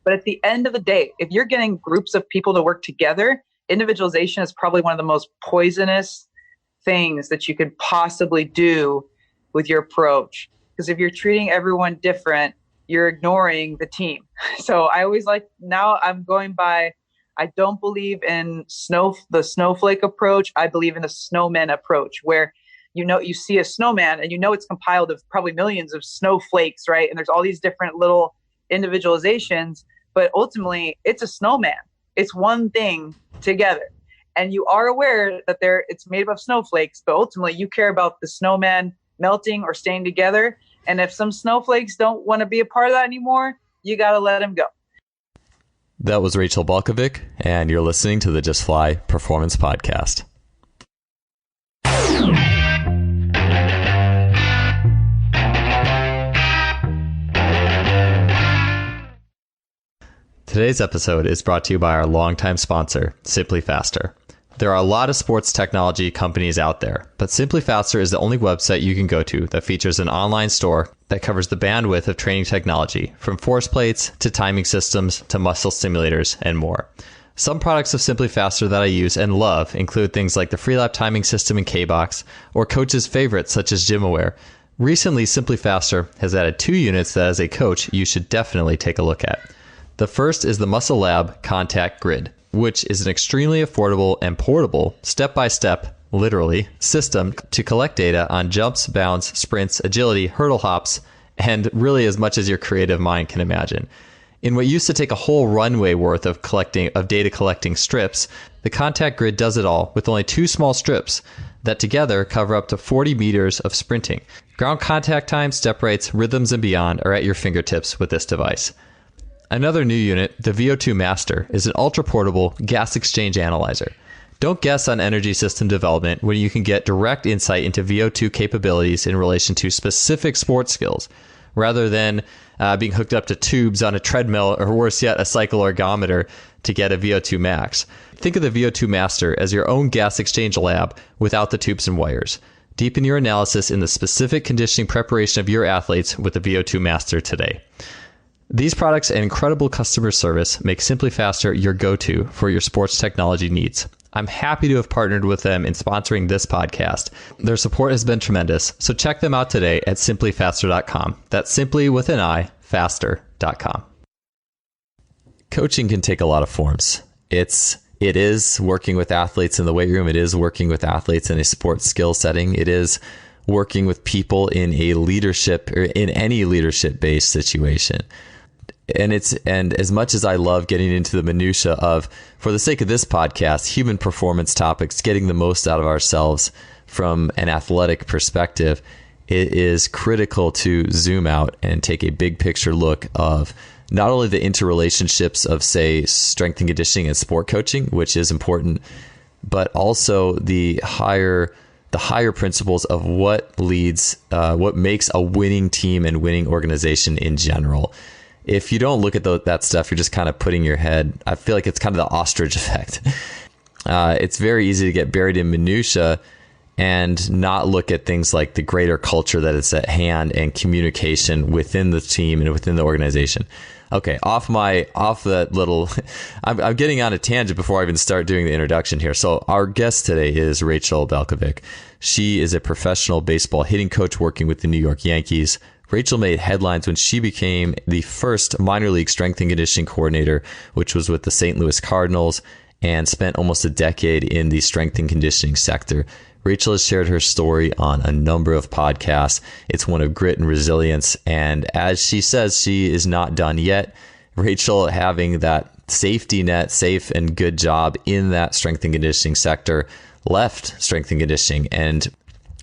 But at the end of the day, if you're getting groups of people to work together, individualization is probably one of the most poisonous things that you could possibly do with your approach. Because if you're treating everyone different, you're ignoring the team. So I always now I'm going by, I don't believe in the snowflake approach. I believe in the snowman approach, where you see a snowman and it's compiled of probably millions of snowflakes, right? And there's all these different little individualizations, but ultimately it's a snowman. It's one thing together. And you are aware that it's made up of snowflakes, but ultimately you care about the snowman melting or staying together. And if some snowflakes don't want to be a part of that anymore, you got to let them go. That was Rachel Balkovec, and you're listening to the Just Fly Performance Podcast. Today's episode is brought to you by our longtime sponsor, Simply Faster. There are a lot of sports technology companies out there, but Simply Faster is the only website you can go to that features an online store that covers the bandwidth of training technology, from force plates to timing systems to muscle stimulators and more. Some products of Simply Faster that I use and love include things like the Freelap timing system in K-Box or coach's favorites such as GymAware. Recently, Simply Faster has added 2 units that as a coach you should definitely take a look at. The first is the Muscle Lab Contact Grid, which is an extremely affordable and portable, step-by-step, literally, system to collect data on jumps, bounds, sprints, agility, hurdle hops, and really as much as your creative mind can imagine. In what used to take a whole runway worth of data collecting strips, the Contact Grid does it all with only 2 small strips that together cover up to 40 meters of sprinting. Ground contact time, step rates, rhythms, and beyond are at your fingertips with this device. Another new unit, the VO2 Master, is an ultra-portable gas exchange analyzer. Don't guess on energy system development when you can get direct insight into VO2 capabilities in relation to specific sports skills, rather than being hooked up to tubes on a treadmill or worse yet, a cycle ergometer to get a VO2 max. Think of the VO2 Master as your own gas exchange lab without the tubes and wires. Deepen your analysis in the specific conditioning preparation of your athletes with the VO2 Master today. These products and incredible customer service make Simply Faster your go-to for your sports technology needs. I'm happy to have partnered with them in sponsoring this podcast. Their support has been tremendous, so check them out today at simplyfaster.com. That's simply with an I, faster.com. Coaching can take a lot of forms. It is working with athletes in the weight room. It is working with athletes in a sports skill setting. It is working with people in a leadership or in any leadership-based situation. And as much as I love getting into the minutia of, for the sake of this podcast, human performance topics, getting the most out of ourselves from an athletic perspective, it is critical to zoom out and take a big picture look of not only the interrelationships of, say, strength and conditioning and sport coaching, which is important, but also the higher principles of what makes a winning team and winning organization in general. If you don't look at that stuff, you're just kind of putting your head, I feel like it's kind of the ostrich effect. It's very easy to get buried in minutia and not look at things like the greater culture that is at hand and communication within the team and within the organization. Okay, off that little, I'm getting on a tangent before I even start doing the introduction here. So our guest today is Rachel Balkovec. She is a professional baseball hitting coach working with the New York Yankees. Rachel made headlines when she became the first minor league strength and conditioning coordinator, which was with the St. Louis Cardinals, and spent almost a decade in the strength and conditioning sector. Rachel has shared her story on a number of podcasts. It's one of grit and resilience. And as she says, she is not done yet. Rachel, having that safety net, safe and good job in that strength and conditioning sector, left strength and conditioning and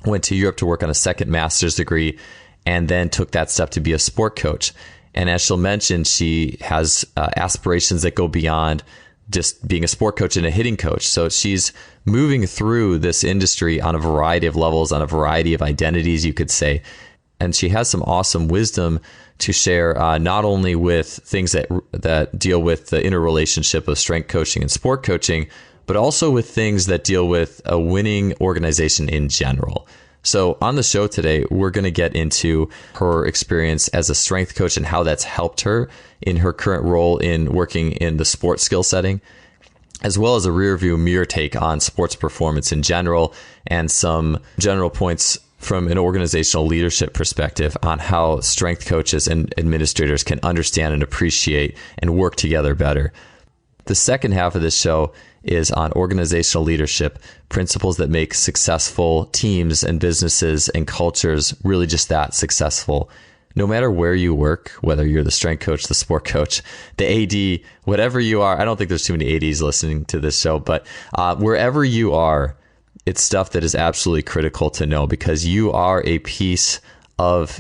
went to Europe to work on a second master's degree, and then took that step to be a sport coach. And as she'll mention, she has aspirations that go beyond just being a sport coach and a hitting coach. So she's moving through this industry on a variety of levels, on a variety of identities, you could say. And she has some awesome wisdom to share, not only with things that deal with the interrelationship of strength coaching and sport coaching, but also with things that deal with a winning organization in general. So on the show today, we're going to get into her experience as a strength coach and how that's helped her in her current role in working in the sports skill setting, as well as a rear view mirror take on sports performance in general and some general points from an organizational leadership perspective on how strength coaches and administrators can understand and appreciate and work together better. The second half of this show is on organizational leadership, principles that make successful teams and businesses and cultures really just that, successful. No matter where you work, whether you're the strength coach, the sport coach, the AD, whatever you are, I don't think there's too many ADs listening to this show, but wherever you are, it's stuff that is absolutely critical to know, because you are a piece of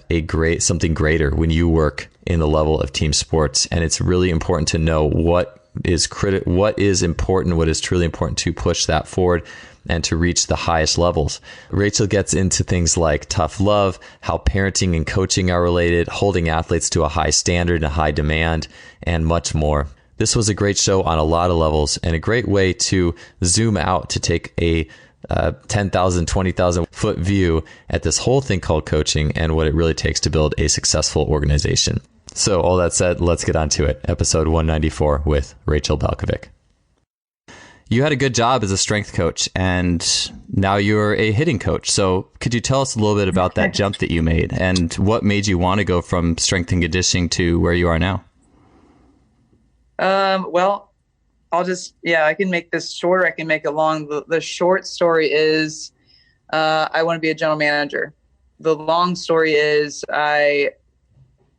something greater when you work in the level of team sports. And it's really important to know what is important, what is truly important to push that forward and to reach the highest levels. Rachel gets into things like tough love, how parenting and coaching are related, holding athletes to a high standard and a high demand, and much more. This was a great show on a lot of levels and a great way to zoom out to take a 10,000, 20,000 foot view at this whole thing called coaching and what it really takes to build a successful organization. So all that said, let's get on to it. Episode 194 with Rachel Balkovec. You had a good job as a strength coach and now you're a hitting coach. So could you tell us a little bit about that jump that you made and what made you want to go from strength and conditioning to where you are now? Well, I can make this shorter. I can make it long. The short story is, I want to be a general manager. The long story is I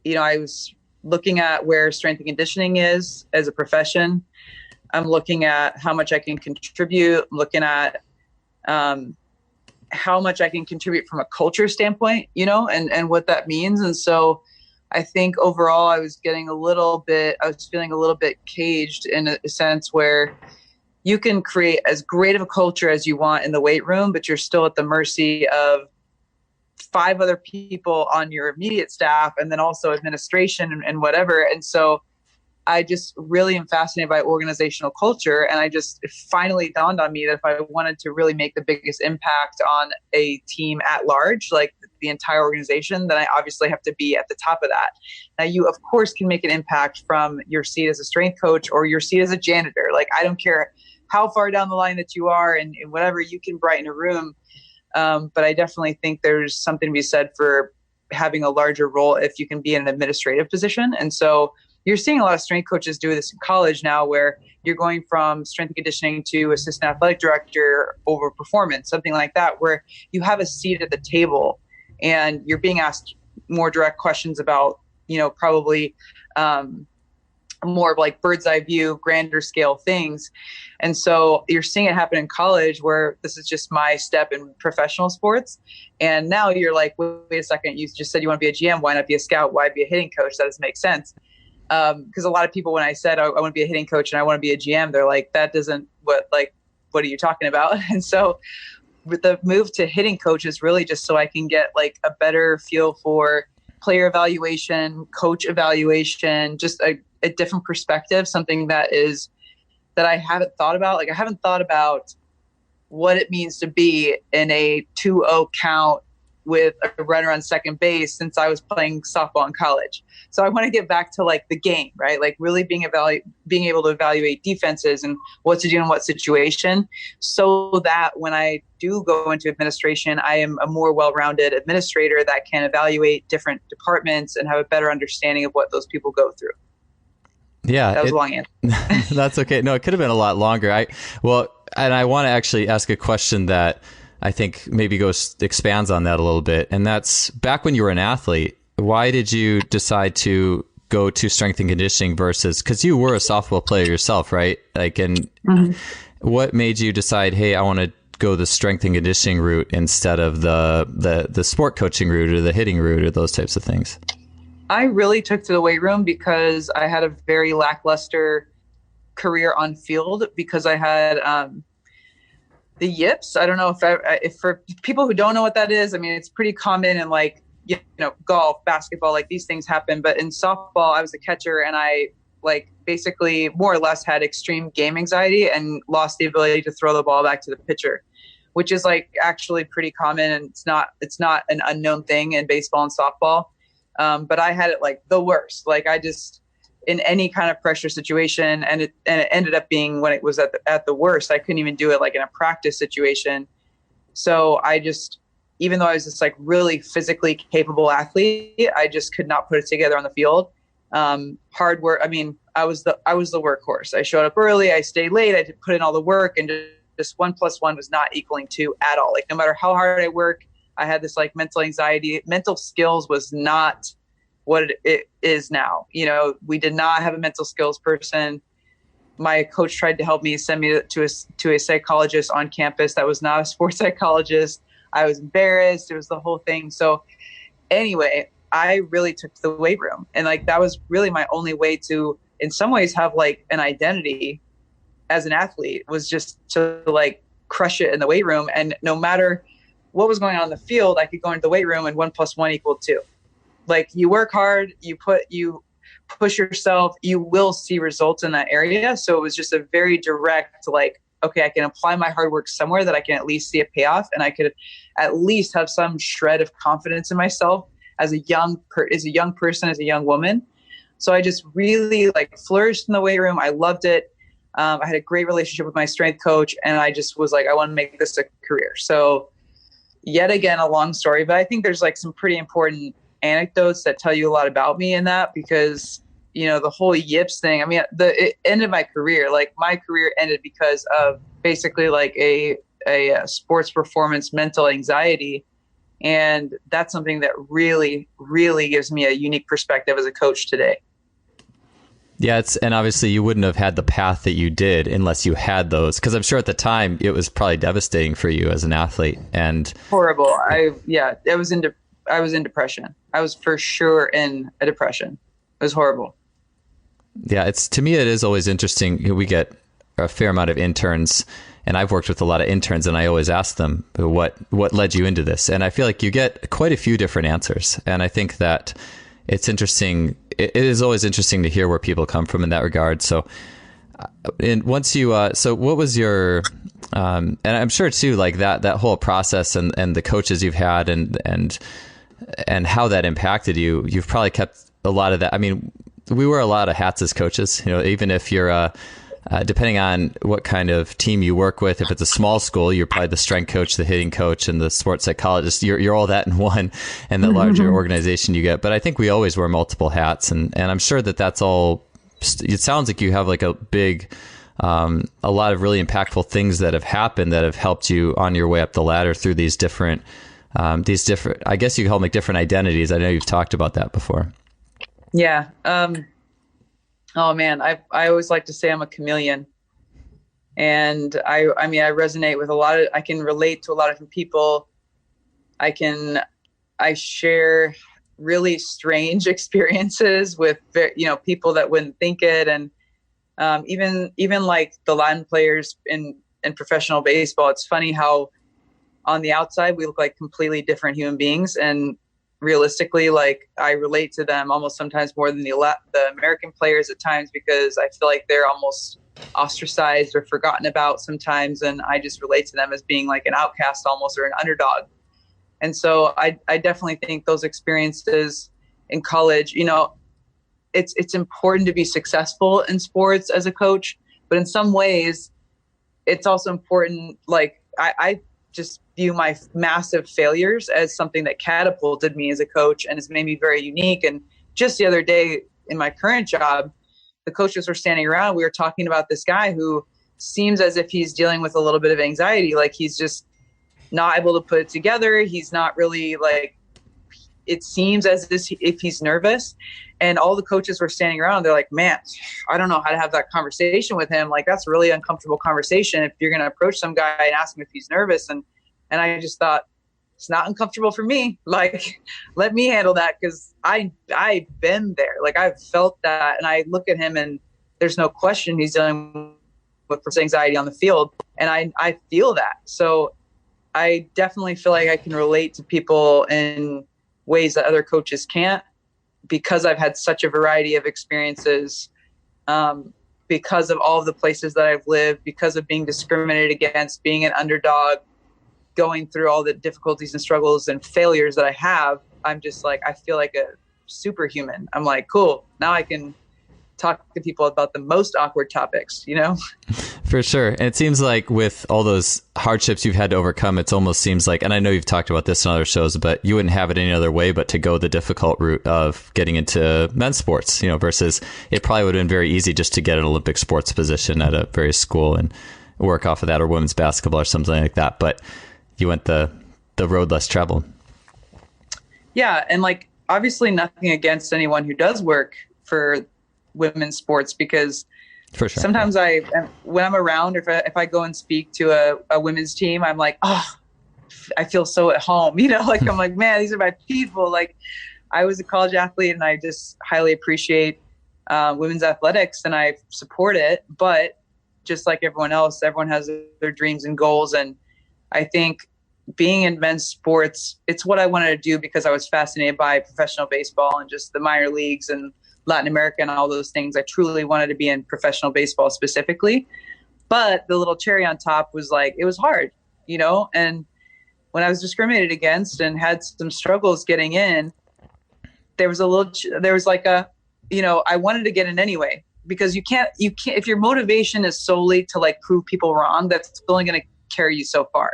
was looking at where strength and conditioning is as a profession. I'm looking at how much I can contribute, looking at how much I can contribute from a culture standpoint, and what that means. And so I think overall I was feeling a little bit caged in a sense where you can create as great of a culture as you want in the weight room, but you're still at the mercy of 5 other people on your immediate staff and then also administration and whatever. And so I just really am fascinated by organizational culture. And it finally dawned on me that if I wanted to really make the biggest impact on a team at large, like the entire organization, then I obviously have to be at the top of that. Now, you, of course, can make an impact from your seat as a strength coach or your seat as a janitor. Like, I don't care how far down the line that you are and whatever, you can brighten a room. But I definitely think there's something to be said for having a larger role if you can be in an administrative position. And so you're seeing a lot of strength coaches do this in college now, where you're going from strength and conditioning to assistant athletic director over performance, something like that, where you have a seat at the table and you're being asked more direct questions about, probably more of like bird's eye view, grander scale things. And so you're seeing it happen in college where this is just my step in professional sports. And now you're like, wait a second, you just said you want to be a GM. Why not be a scout? Why be a hitting coach? That doesn't make sense. Because a lot of people, when I said I want to be a hitting coach and I want to be a GM, they're like, what are you talking about? And so with the move to hitting coach is really just so I can get like a better feel for player evaluation, coach evaluation, just a different perspective, something that I haven't thought about. Like, I haven't thought about what it means to be in a 2-0 count with a runner on second base since I was playing softball in college. So I want to get back to like the game, right? Like really being able to evaluate defenses and what to do in what situation, so that when I do go into administration, I am a more well-rounded administrator that can evaluate different departments and have a better understanding of what those people go through. Yeah. That was a long answer. That's okay. No, it could have been a lot longer. I want to actually ask a question that I think maybe expands on that a little bit. And that's, back when you were an athlete, why did you decide to go to strength and conditioning versus, because you were a softball player yourself, right? What made you decide, hey, I want to go the strength and conditioning route instead of the sport coaching route or the hitting route or those types of things? I really took to the weight room because I had a very lackluster career on field, because I had the yips. I don't know if for people who don't know what that is, I mean, it's pretty common in like, golf, basketball, like these things happen. But in softball, I was a catcher and I basically more or less had extreme game anxiety and lost the ability to throw the ball back to the pitcher, which is like actually pretty common, and it's not an unknown thing in baseball and softball. But I had it like the worst. Like I just, in any kind of pressure situation, and it ended up being, when it was at the worst, I couldn't even do it like in a practice situation. So I just, even though I was this like really physically capable athlete, I just could not put it together on the field. Hard work. I mean, I was the workhorse. I showed up early. I stayed late. I put in all the work, and just 1 + 1 was not equaling 2 at all. Like no matter how hard I work, I had this like mental anxiety. Mental skills was not what it is now. You know, we did not have a mental skills person. My coach tried to help me, send me to a psychologist on campus that was not a sports psychologist. I was embarrassed. It was the whole thing. So anyway, I really took to the weight room, and like that was really my only way to, in some ways, have like an identity as an athlete, was just to like crush it in the weight room. And no matter what was going on in the field, I could go into the weight room and 1 + 1 = 2. Like you work hard, you push yourself, you will see results in that area. So it was just a very direct, like, okay, I can apply my hard work somewhere that I can at least see a payoff, and I could at least have some shred of confidence in myself as a young person, as a young woman. So I just really like flourished in the weight room. I loved it. I had a great relationship with my strength coach, and I just was like, I want to make this a career. So yet again, a long story, but I think there's like some pretty important anecdotes that tell you a lot about me in that, because, you know, the whole yips thing, I mean, it ended my career. Like my career ended because of basically like a sports performance mental anxiety. And that's something that really, really gives me a unique perspective as a coach today. Yeah, and obviously you wouldn't have had the path that you did unless you had those, because I'm sure at the time it was probably devastating for you as an athlete. And horrible. I was in depression. I was for sure in a depression. It was horrible. Yeah, to me, it is always interesting. We get a fair amount of interns, and I've worked with a lot of interns, and I always ask them, what led you into this? And I feel like you get quite a few different answers. And I think that it's interesting. It is always interesting to hear where people come from in that regard. So, and once you, so what was your, and I'm sure too, like that whole process and the coaches you've had and how that impacted you, you've probably kept a lot of that. I mean, we wear a lot of hats as coaches, you know, even if you're, depending on what kind of team you work with, if it's a small school, you're probably the strength coach, the hitting coach, and the sports psychologist. You're all that in one, and the larger organization you get. But I think we always wear multiple hats, and I'm sure that's all. It sounds like you have like a big, a lot of really impactful things that have happened that have helped you on your way up the ladder through these different, I guess you could call them like different identities. I know you've talked about that before. Yeah. Oh man, I always like to say I'm a chameleon, and I mean, I resonate with I can relate to a lot of different people. I share really strange experiences with, you know, people that wouldn't think it. And, even like the line players in professional baseball, it's funny how on the outside we look like completely different human beings, and realistically, like I relate to them almost sometimes more than the American players at times, because I feel like they're almost ostracized or forgotten about sometimes. And I just relate to them as being like an outcast almost, or an underdog. And so I definitely think those experiences in college, you know, it's important to be successful in sports as a coach, but in some ways it's also important. Like I just view my massive failures as something that catapulted me as a coach and has made me very unique. And just the other day in my current job, the coaches were standing around. We were talking about this guy who seems as if he's dealing with a little bit of anxiety. Like he's just not able to put it together. He's not really like, it seems as if he's nervous. And all the coaches were standing around. They're like, man, I don't know how to have that conversation with him. Like, that's a really uncomfortable conversation if you're going to approach some guy and ask him if he's nervous. And I just thought, it's not uncomfortable for me. Like, let me handle that, because I've been there. Like, I've felt that. And I look at him and there's no question he's dealing with anxiety on the field. And I feel that. So I definitely feel like I can relate to people in ways that other coaches can't, because I've had such a variety of experiences, because of all of the places that I've lived, because of being discriminated against, being an underdog, going through all the difficulties and struggles and failures that I have, I'm just like, I feel like a superhuman. I'm like, cool. Now I can talk to people about the most awkward topics, you know? For sure. And it seems like with all those hardships you've had to overcome, it almost seems like, and I know you've talked about this in other shows, but you wouldn't have it any other way but to go the difficult route of getting into men's sports, you know, versus it probably would have been very easy just to get an Olympic sports position at a various school and work off of that, or women's basketball or something like that. But you went the road less traveled. Yeah. And like, obviously nothing against anyone who does work for women's sports, because for sure, sometimes when I'm around, or if I go and speak to a women's team, I'm like, oh, I feel so at home, you know, like I'm like, man, these are my people. Like, I was a college athlete and I just highly appreciate women's athletics and I support it. But just like everyone else, everyone has their dreams and goals. And I think being in men's sports, it's what I wanted to do because I was fascinated by professional baseball and just the minor leagues and Latin America and all those things. I truly wanted to be in professional baseball specifically. But the little cherry on top was like, it was hard, you know? And when I was discriminated against and had some struggles getting in, there was like a, you know, I wanted to get in anyway, because you can't, if your motivation is solely to like prove people wrong, that's only going to carry you so far.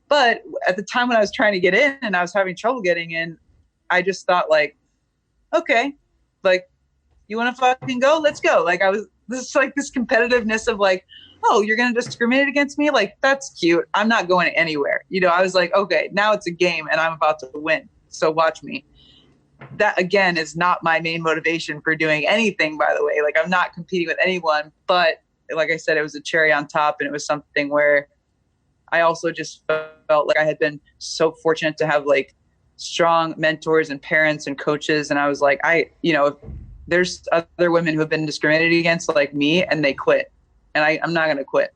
But at the time when I was trying to get in and I was having trouble getting in, I just thought like, okay, like, you want to fucking go? Let's go. Like, this competitiveness of like, oh, you're going to discriminate against me? Like, that's cute. I'm not going anywhere. You know, I was like, okay, now it's a game and I'm about to win. So watch me. That again is not my main motivation for doing anything, by the way. Like, I'm not competing with anyone, but like I said, it was a cherry on top, and it was something where I also just felt like I had been so fortunate to have like strong mentors and parents and coaches. And I was like, there's other women who have been discriminated against like me and they quit, and I'm not going to quit.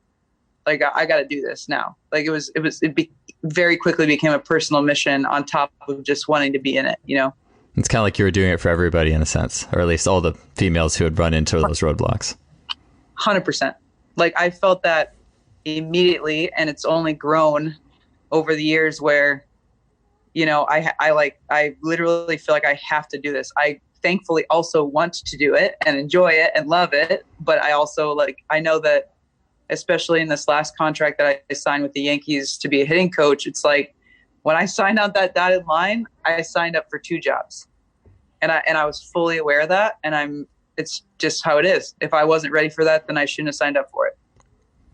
Like, I got to do this now. Like it very quickly became a personal mission on top of just wanting to be in it, you know? It's kind of like you were doing it for everybody in a sense, or at least all the females who had run into those roadblocks. 100%. Like, I felt that immediately, and it's only grown over the years where, you know, I literally feel like I have to do this. I thankfully also want to do it and enjoy it and love it. But I also I know that, especially in this last contract that I signed with the Yankees to be a hitting coach, it's like when I signed out that dotted line, I signed up for 2 jobs, and I was fully aware of that. And it's just how it is. If I wasn't ready for that, then I shouldn't have signed up for it.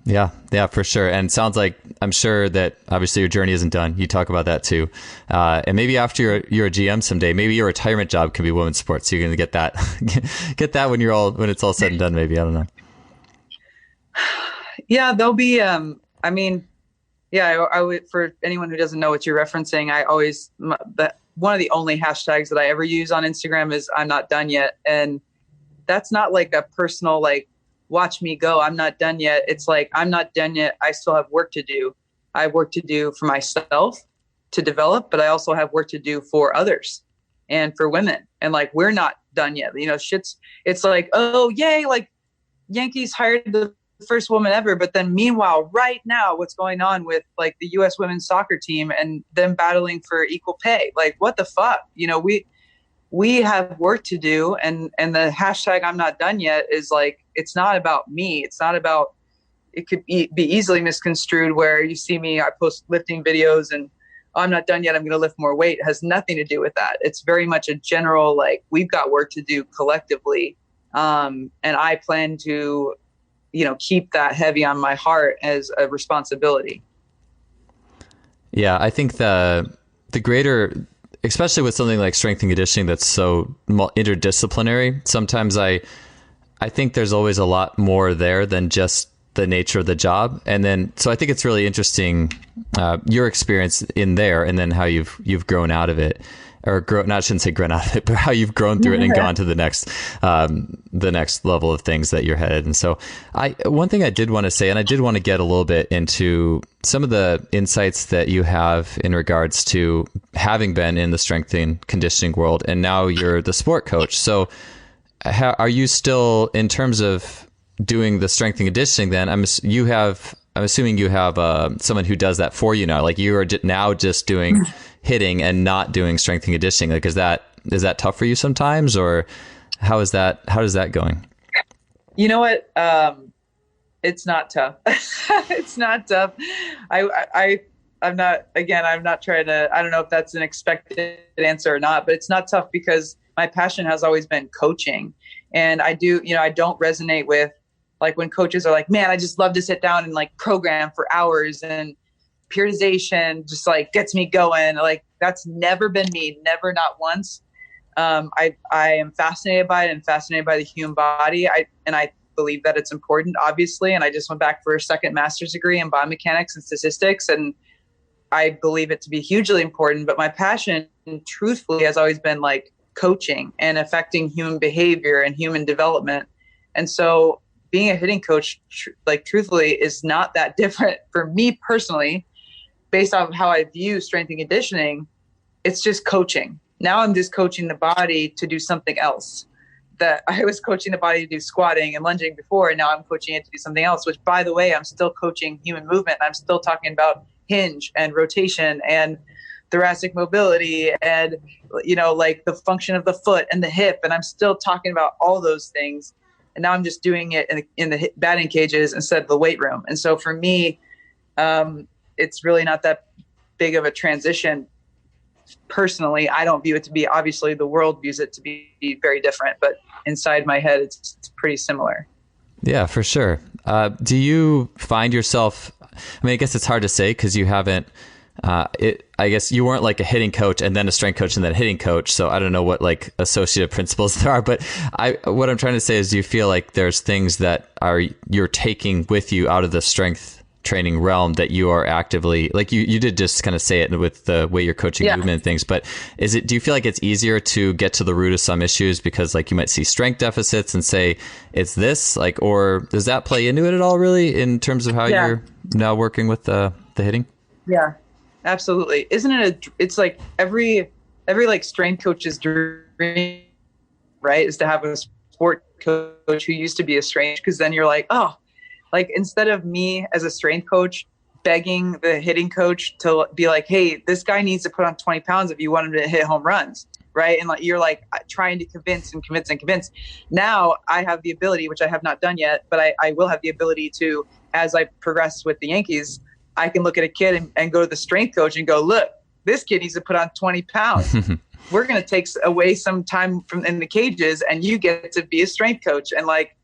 Yeah, for sure. And it sounds like, I'm sure that obviously your journey isn't done. You talk about that too. And maybe after you're a GM someday, maybe your retirement job can be women's sports. So you're going to get that when it's all said and done, maybe. I don't know. Yeah, there'll be, I would, for anyone who doesn't know what you're referencing, one of the only hashtags that I ever use on Instagram is I'm not done yet. And that's not like a personal, like, watch me go, I'm not done yet. It's like, I'm not done yet. I still have work to do. I have work to do for myself to develop, but I also have work to do for others and for women. And like, we're not done yet. You know, it's like, oh, yay, like Yankees hired the first woman ever. But then meanwhile, right now, what's going on with like the U.S. women's soccer team and them battling for equal pay? Like, what the fuck? You know, we have work to do. And the hashtag I'm not done yet is like, it's not about me. It's not about, it could be easily misconstrued where you see me, I post lifting videos and oh, I'm not done yet, I'm going to lift more weight. It has nothing to do with that. It's very much a general, like, we've got work to do collectively. And I plan to, you know, keep that heavy on my heart as a responsibility. Yeah, I think the greater, especially with something like strength and conditioning that's so interdisciplinary, sometimes I think there's always a lot more there than just the nature of the job. And then, so I think it's really interesting, your experience in there, and then how you've grown out of it, or I shouldn't say grown out of it, but how you've grown through it and gone to the next level of things that you're headed. And so one thing I did want to say, and I did want to get a little bit into some of the insights that you have in regards to having been in the strength and conditioning world, and now you're the sport coach. So are you still, in terms of doing the strength and conditioning, then I'm I'm assuming you have someone who does that for you now. Like you are now just doing hitting and not doing strength and conditioning. Like, is that tough for you sometimes, or how is that going? You know what? It's not tough. It's not tough. I'm not trying to, I don't know if that's an expected answer or not, but it's not tough because my passion has always been coaching. And I don't resonate with like when coaches are like, man, I just love to sit down and like program for hours, and periodization just like gets me going. Like that's never been me, never, not once. I am fascinated by it and fascinated by the human body. I believe that it's important, obviously. And I just went back for a second master's degree in biomechanics and statistics. And I believe it to be hugely important, but my passion truthfully has always been like coaching and affecting human behavior and human development. And so being a hitting coach, like truthfully, is not that different for me personally, based off of how I view strength and conditioning. It's just coaching. Now I'm just coaching the body to do something else. That I was coaching the body to do squatting and lunging before, and now I'm coaching it to do something else, which by the way, I'm still coaching human movement. I'm still talking about hinge and rotation and thoracic mobility and, like the function of the foot and the hip. And I'm still talking about all those things. And now I'm just doing it in the batting cages instead of the weight room. And so for me, it's really not that big of a transition. Personally, I don't view it to be, obviously the world views it to be very different, but inside my head, it's pretty similar. Yeah, for sure. Do you find yourself, I guess it's hard to say because you haven't, I guess you weren't like a hitting coach and then a strength coach and then a hitting coach. So I don't know what like associative principles there are, but what I'm trying to say is, do you feel like there's things that you're taking with you out of the strength training realm that you are actively, like you did just kind of say it with the way you're coaching movement and things, but do you feel like it's easier to get to the root of some issues because like you might see strength deficits and say it's this, like, or does that play into it at all really in terms of how you're now working with the hitting? Yeah, absolutely. Isn't it it's like every like strength coach's dream, right, is to have a sport coach who used to be a strength, because then you're like, oh, like instead of me as a strength coach begging the hitting coach to be like, hey, this guy needs to put on 20 pounds if you want him to hit home runs, right? And like you're like trying to convince. Now I have the ability, which I have not done yet, but I will have the ability to, as I progress with the Yankees, I can look at a kid and go to the strength coach and go, look, this kid needs to put on 20 pounds. We're going to take away some time from in the cages, and you get to be a strength coach and like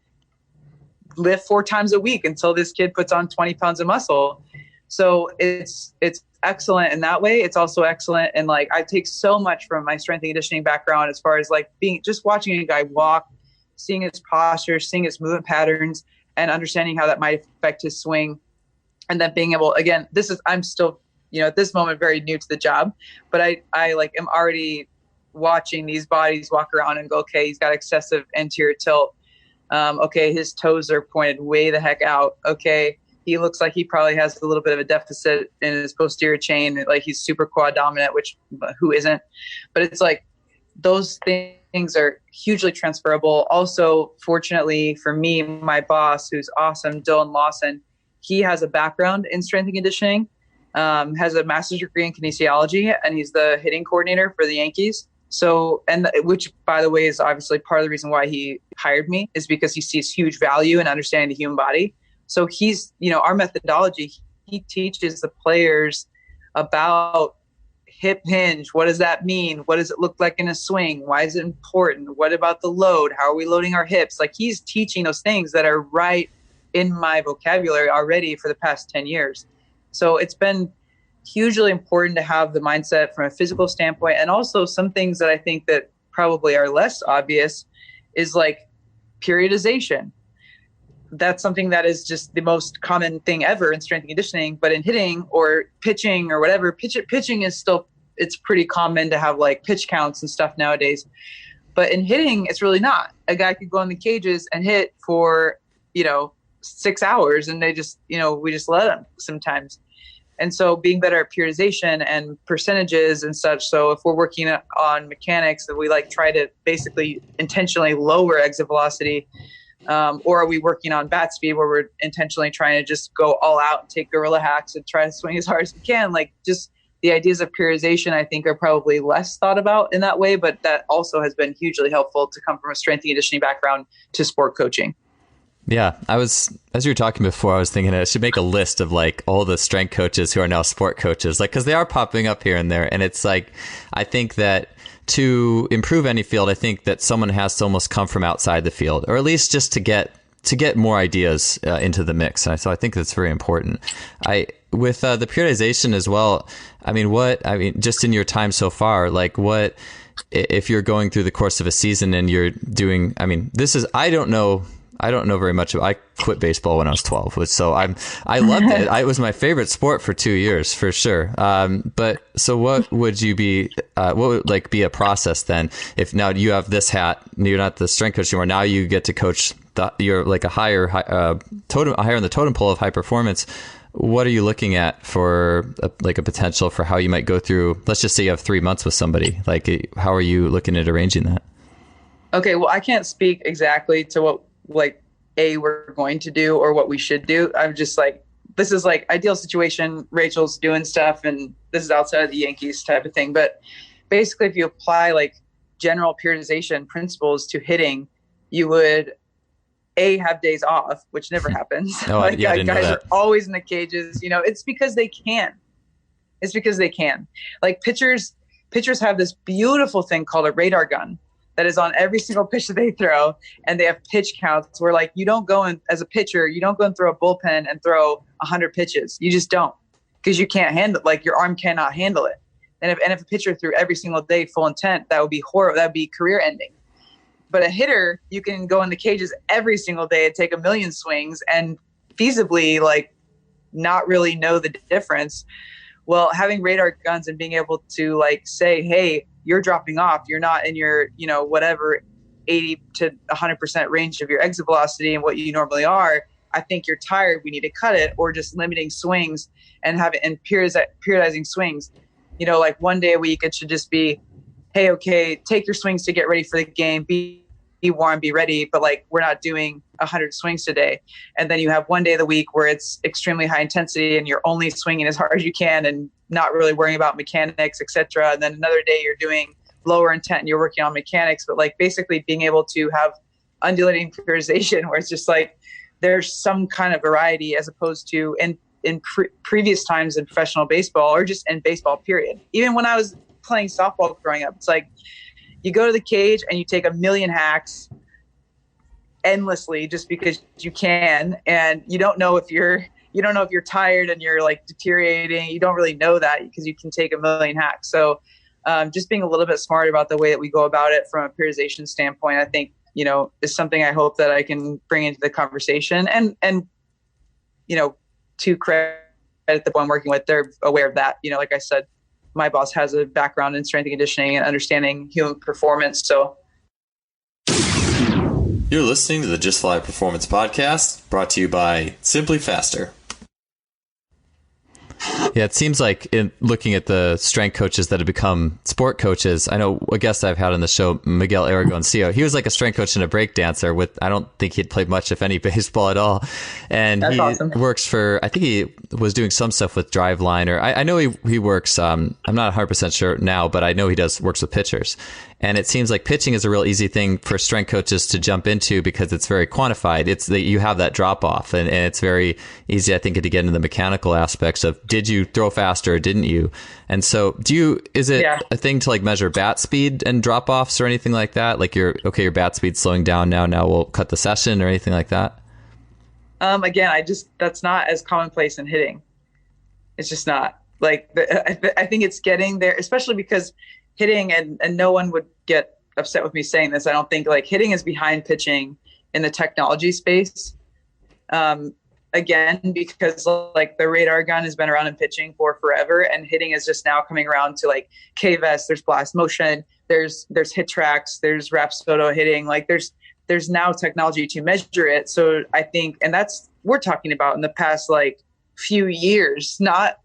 lift 4 times a week until this kid puts on 20 pounds of muscle. So it's excellent in that way. It's also excellent. And like, I take so much from my strength and conditioning background as far as like just watching a guy walk, seeing his posture, seeing his movement patterns, and understanding how that might affect his swing. And then being able, again, I'm still, at this moment, very new to the job, but I like am already watching these bodies walk around and go, okay, he's got excessive anterior tilt. Okay, his toes are pointed way the heck out. Okay, he looks like he probably has a little bit of a deficit in his posterior chain. Like he's super quad dominant, which who isn't? But it's like those things are hugely transferable. Also, fortunately for me, my boss, who's awesome, Dylan Lawson, he has a background in strength and conditioning, has a master's degree in kinesiology, and he's the hitting coordinator for the Yankees. So, which by the way is obviously part of the reason why he hired me, is because he sees huge value in understanding the human body. So he's, our methodology, he teaches the players about hip hinge. What does that mean? What does it look like in a swing? Why is it important? What about the load? How are we loading our hips? Like he's teaching those things that are right in my vocabulary already for the past 10 years. So it's been hugely important to have the mindset from a physical standpoint. And also some things that I think that probably are less obvious is like periodization. That's something that is just the most common thing ever in strength and conditioning, but in hitting or pitching or whatever, pitching is still, it's pretty common to have like pitch counts and stuff nowadays. But in hitting, it's really not. A guy could go in the cages and hit for, 6 hours, and they just, we just let them sometimes. And so being better at periodization and percentages and such. So if we're working on mechanics, that we like try to basically intentionally lower exit velocity, Or are we working on bat speed where we're intentionally trying to just go all out and take gorilla hacks and try to swing as hard as we can? Like, just the ideas of periodization, I think, are probably less thought about in that way, but that also has been hugely helpful to come from a strength and conditioning background to sport coaching. Yeah, as you were talking before, I was thinking I should make a list of like all the strength coaches who are now sport coaches, like, because they are popping up here and there. And it's like, I think that to improve any field, I think that someone has to almost come from outside the field, or at least just to get more ideas into the mix. So I think that's very important. With the periodization as well, just in your time so far, like, what if you're going through the course of a season and you're doing, I don't know very much. I quit baseball when I was 12, so I loved it. It was my favorite sport for 2 years, for sure. But so what would be a process then? If now you have this hat, you're not the strength coach anymore. Now you get to coach. You're like a higher in the totem pole of high performance. What are you looking at for a potential for how you might go through? Let's just say you have 3 months with somebody. Like, how are you looking at arranging that? Okay, well, I can't speak exactly to what we're going to do or what we should do. I'm just like, this is like ideal situation. Rachel's doing stuff and this is outside of the Yankees type of thing. But basically, if you apply like general periodization principles to hitting, you would have days off, which never happens. Guys are always in the cages. It's because they can. Like pitchers have this beautiful thing called a radar gun that is on every single pitch that they throw. And they have pitch counts where, like, you don't go in as a pitcher, you don't go and throw a bullpen and throw 100 pitches. You just don't, because you can't handle it. Like, your arm cannot handle it. And if a pitcher threw every single day full intent, that would be horrible. That would be career ending. But a hitter, you can go in the cages every single day and take a million swings and feasibly, like, not really know the difference. Well, having radar guns and being able to, like, say, hey, you're dropping off, you're not in your, whatever 80 to 100% range of your exit velocity and what you normally are. I think you're tired. We need to cut it, or just limiting swings and periodizing swings. Like one day a week, it should just be, hey, okay, take your swings to get ready for the game, be warm, be ready, but like, we're not doing 100 swings today. And then you have one day of the week where it's extremely high intensity and you're only swinging as hard as you can and not really worrying about mechanics, etc. And then another day you're doing lower intent and you're working on mechanics, but like basically being able to have undulating periodization where it's just like there's some kind of variety, as opposed to in previous times in professional baseball, or just in baseball period. Even when I was playing softball growing up, it's like you go to the cage and you take a million hacks endlessly just because you can, and you don't know if you're tired and you're like deteriorating. You don't really know that because you can take a million hacks. So just being a little bit smart about the way that we go about it from a periodization standpoint, I think, is something I hope that I can bring into the conversation. And to credit the one I'm working with, they're aware of that. Like I said, my boss has a background in strength and conditioning and understanding human performance. So you're listening to the Just Fly Performance Podcast, brought to you by Simply Faster. Yeah, it seems like in looking at the strength coaches that have become sport coaches, I know a guest I've had on the show, Miguel Aragoncillo, he was like a strength coach and a break dancer with, I don't think he'd played much, if any, baseball at all. And that's he awesome. Works for, I think he was doing some stuff with Driveline, or I know he works, I'm not 100% sure now, but I know he works with pitchers. And it seems like pitching is a real easy thing for strength coaches to jump into because it's very quantified. It's that you have that drop off, and it's very easy, I think, to get into the mechanical aspects of, did you throw faster or didn't you? And so is it a thing to like measure bat speed and drop offs or anything like that? Like your bat speed's slowing down now we'll cut the session or anything like that? Again, that's not as commonplace in hitting. It's just not. Like, I think it's getting there, especially because hitting, and no one would get upset with me saying this, I don't think, like, hitting is behind pitching in the technology space. Again, because like the radar gun has been around in pitching for forever, and hitting is just now coming around to like K-Vest, there's blast motion, there's hit tracks, there's Rapsodo hitting, like there's now technology to measure it. So I think, and we're talking about in the past like few years, not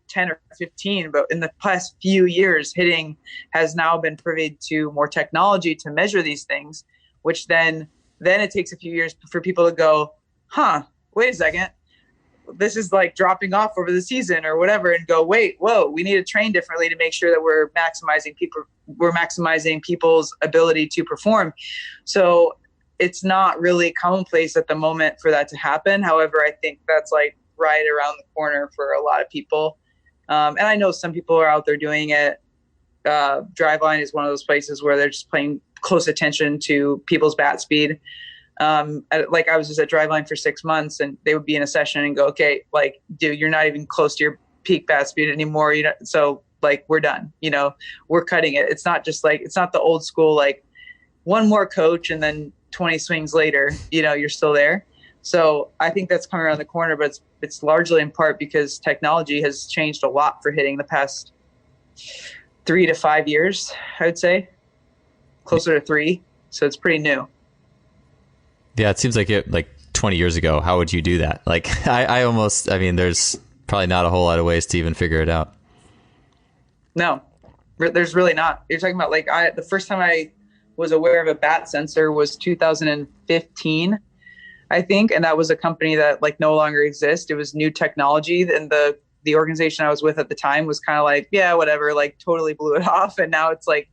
10 or 15, but in the past few years, hitting has now been privy to more technology to measure these things, which then then it takes a few years for people to go, wait a second, this is like dropping off over the season or whatever, and go, whoa, we need to train differently to make sure that we're maximizing people's ability to perform. So it's not really commonplace at the moment for that to happen. However, I think that's like right around the corner for a lot of people. And I know some people are out there doing it. Driveline is one of those places where they're just paying close attention to people's bat speed. Like I was just at Driveline for 6 months, and they would be in a session and go, okay, like, dude, you're not even close to your peak bat speed anymore. So like, we're done, we're cutting it. It's not just like, it's not the old school, like one more coach and then 20 swings later, you're still there. So I think that's coming around the corner, but it's largely in part because technology has changed a lot for hitting the past 3 to 5 years, I would say, closer to 3. So it's pretty new. Yeah, it seems like 20 years ago, how would you do that? Like, there's probably not a whole lot of ways to even figure it out. No, there's really not. You're talking about the first time I was aware of a bat sensor was 2015, I think. And that was a company that like no longer exists. It was new technology. And the organization I was with at the time was kind of like, yeah, whatever, like totally blew it off. And now it's like,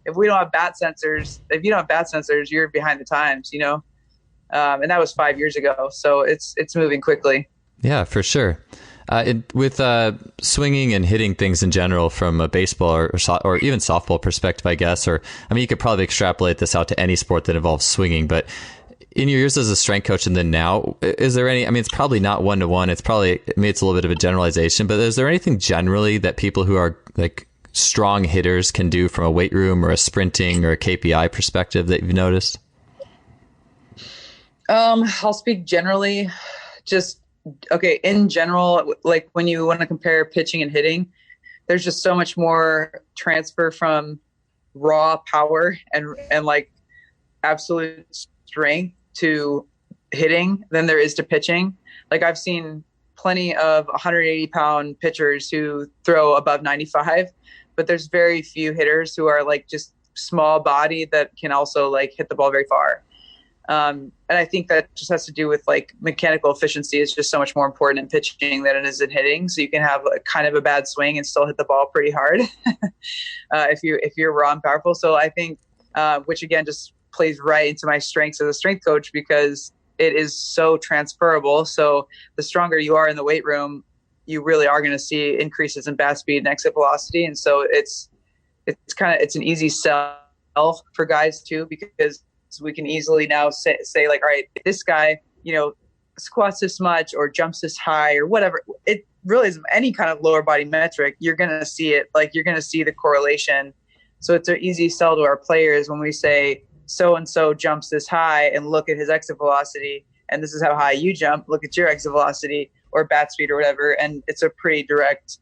if you don't have bat sensors, you're behind the times, and that was 5 years ago. So it's moving quickly. Yeah, for sure. With swinging and hitting things in general from a baseball or even softball perspective, I guess, you could probably extrapolate this out to any sport that involves swinging, but in your years as a strength coach and then now, is there any, it's probably not one-to-one. It's probably, it's a little bit of a generalization, but is there anything generally that people who are like strong hitters can do from a weight room or a sprinting or a KPI perspective that you've noticed? I'll speak generally. In general, like when you want to compare pitching and hitting, there's just so much more transfer from raw power and like absolute strength to hitting than there is to pitching. Like I've seen plenty of 180-pound pitchers who throw above 95, but there's very few hitters who are like just small body that can also like hit the ball very far. And I think that just has to do with like mechanical efficiency is just so much more important in pitching than it is in hitting. So you can have kind of a bad swing and still hit the ball pretty hard if you're raw and powerful. So I think, which again just plays right into my strengths as a strength coach because it is so transferable. So the stronger you are in the weight room, you really are going to see increases in bat speed and exit velocity. And so it's an easy sell for guys too, because we can easily now say like, all right, if this guy, squats this much or jumps this high or whatever, it really is any kind of lower body metric, you're going to see it, like you're going to see the correlation. So it's an easy sell to our players when we say, so-and-so jumps this high and look at his exit velocity. And this is how high you jump. Look at your exit velocity or bat speed or whatever. And it's a pretty direct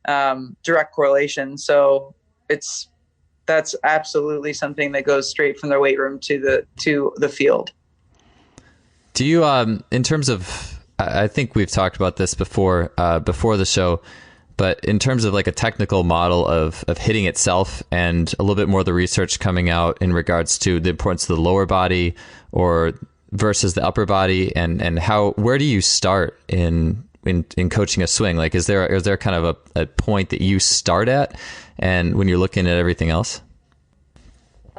correlation. So that's absolutely something that goes straight from the weight room to the field. Do you, in terms of, I think we've talked about this before the show, but in terms of like a technical model of hitting itself and a little bit more of the research coming out in regards to the importance of the lower body or versus the upper body and where do you start in coaching a swing? Like, is there kind of a point that you start at and when you're looking at everything else?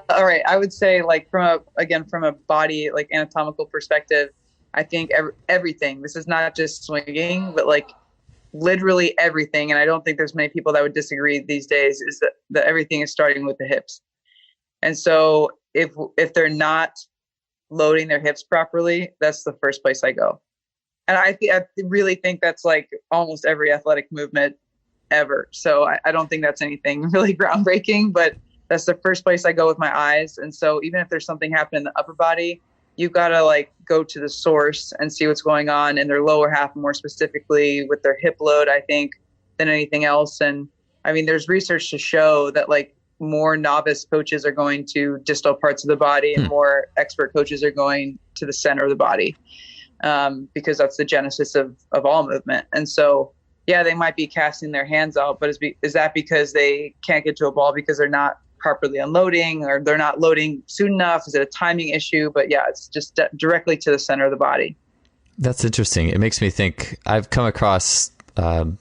All right. I would say like from a body, like anatomical perspective, I think everything, this is not just swinging, but like literally everything. And I don't think there's many people that would disagree these days is that everything is starting with the hips. And so if they're not loading their hips properly, that's the first place I go. And I really think that's like almost every athletic movement ever. So I don't think that's anything really groundbreaking, but that's the first place I go with my eyes. And so even if there's something happening in the upper body, you've got to like go to the source and see what's going on in their lower half, more specifically with their hip load, I think, than anything else. And I mean, there's research to show that like more novice coaches are going to distal parts of the body and more expert coaches are going to the center of the body, because that's the genesis of all movement. And so, yeah, they might be casting their hands out, but is that because they can't get to a ball because they're not properly unloading, or they're not loading soon enough? Is it a timing issue? But yeah, it's just directly to the center of the body. That's interesting. It makes me think, I've come across, I don't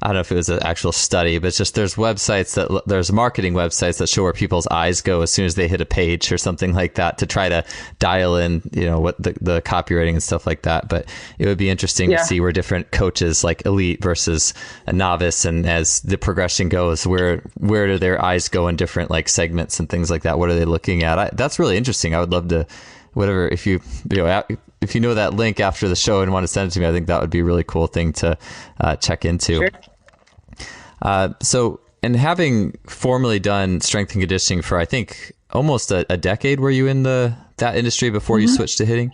know if it was an actual study, but it's just there's marketing websites that show where people's eyes go as soon as they hit a page or something like that to try to dial in, what the copywriting and stuff like that. But it would be interesting to see where different coaches, like elite versus a novice, and as the progression goes, where do their eyes go in different like segments and things like that? What are they looking at? That's really interesting. I would love to, whatever, if you know that link after the show and want to send it to me, I think that would be a really cool thing to check into. Sure. So, and having formally done strength and conditioning for, I think, almost a decade, were you in that industry before you switched to hitting?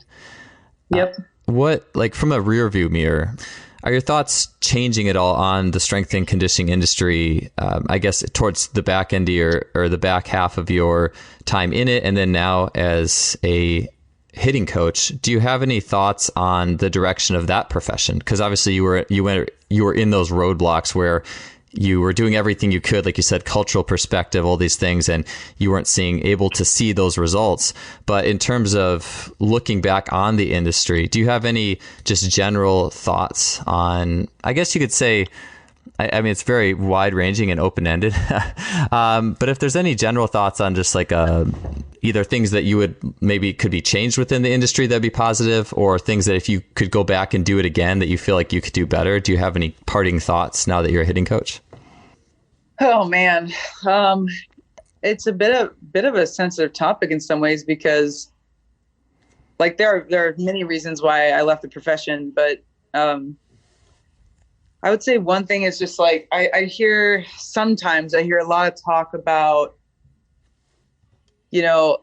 Yep. What, like from a rear view mirror, are your thoughts changing at all on the strength and conditioning industry, I guess, towards the back end of or the back half of your time in it, and then now as a hitting coach? Do you have any thoughts on the direction of that profession? Because obviously you were in those roadblocks where you were doing everything you could, like you said, cultural perspective, all these things, and you weren't able to see those results. But in terms of looking back on the industry, do you have any just general thoughts on, I guess you could say, I mean, it's very wide ranging and open ended. But if there's any general thoughts on just like either things that you would maybe could be changed within the industry that'd be positive, or things that if you could go back and do it again that you feel like you could do better, do you have any parting thoughts now that you're a hitting coach? Oh man. It's a bit of a sensitive topic in some ways, because like there are many reasons why I left the profession, but I would say one thing is just like, I hear a lot of talk about, the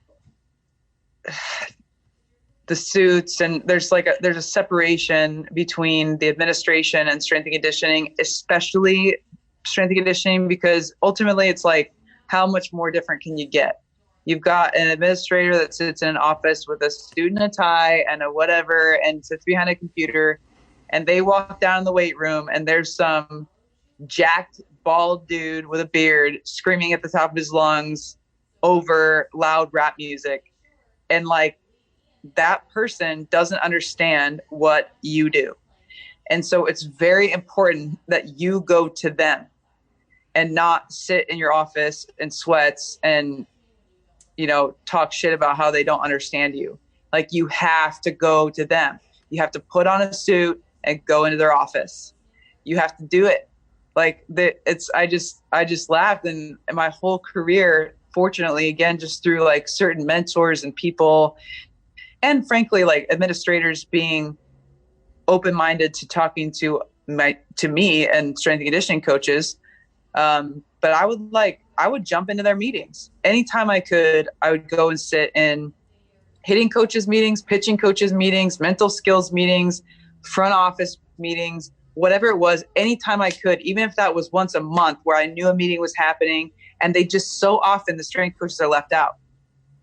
suits, and there's a separation between the administration and strength and conditioning, especially strength and conditioning, because ultimately it's like, how much more different can you get? You've got an administrator that sits in an office with a suit and a tie and a whatever, and sits behind a computer, and they walk down the weight room and there's some jacked, bald dude with a beard screaming at the top of his lungs over loud rap music. And like, that person doesn't understand what you do. And so it's very important that you go to them and not sit in your office in sweats and, talk shit about how they don't understand you. Like, you have to go to them. You have to put on a suit and go into their office. You have to do it. Like I just laughed, and my whole career, fortunately, again, just through like certain mentors and people, and frankly, like administrators being open-minded to talking to me and strength and conditioning coaches. But I would jump into their meetings anytime I could. I would go and sit in hitting coaches meetings, pitching coaches meetings, mental skills meetings, front office meetings, whatever it was, anytime I could, even if that was once a month where I knew a meeting was happening. And they just, so often the strength coaches are left out,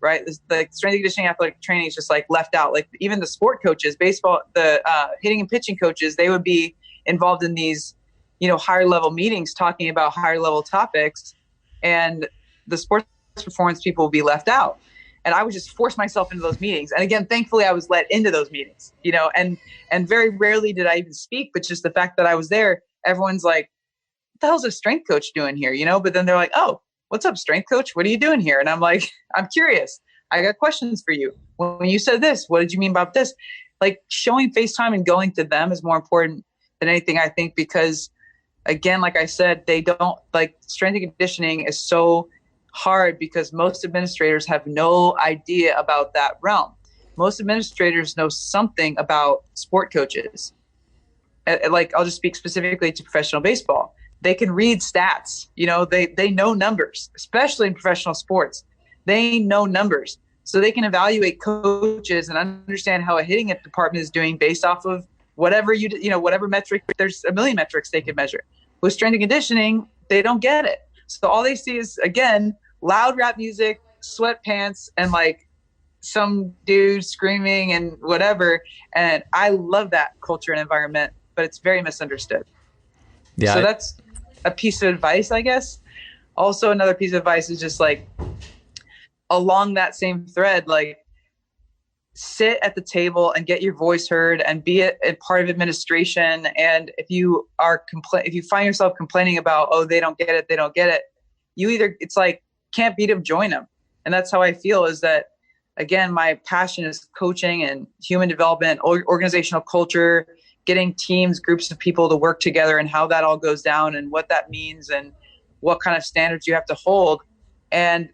right? The strength and conditioning athletic training is just like left out. Like even the sport coaches, baseball, the hitting and pitching coaches, they would be involved in these, higher level meetings talking about higher level topics, and the sports performance people would be left out. And I would just force myself into those meetings. And again, thankfully I was let into those meetings, and very rarely did I even speak, but just the fact that I was there, everyone's like, what the hell's a strength coach doing here? But then they're like, oh, what's up, strength coach? What are you doing here? And I'm like, I'm curious. I got questions for you. When you said this, what did you mean about this? Like, showing FaceTime and going to them is more important than anything, I think, because again, like I said, they don't like strength and conditioning is so hard because most administrators have no idea about that realm. Most administrators know something about sport coaches. Like, I'll just speak specifically to professional baseball. They can read stats, they know numbers, especially in professional sports. They know numbers, so they can evaluate coaches and understand how a hitting department is doing based off of whatever whatever metric. There's a million metrics they can measure. With strength and conditioning, they don't get it. So all they see is, again, loud rap music, sweatpants, and like some dude screaming and whatever. And I love that culture and environment, but it's very misunderstood. Yeah. So that's a piece of advice, I guess. also another piece of advice is just like along that same thread, like sit at the table and get your voice heard and be a part of administration. And if you find yourself complaining about, oh, they don't get it, you either, it's like, can't beat them, join them. And that's how I feel, is that, again, my passion is coaching and human development, organizational culture, getting teams, groups of people to work together, and how that all goes down and what that means and what kind of standards you have to hold. And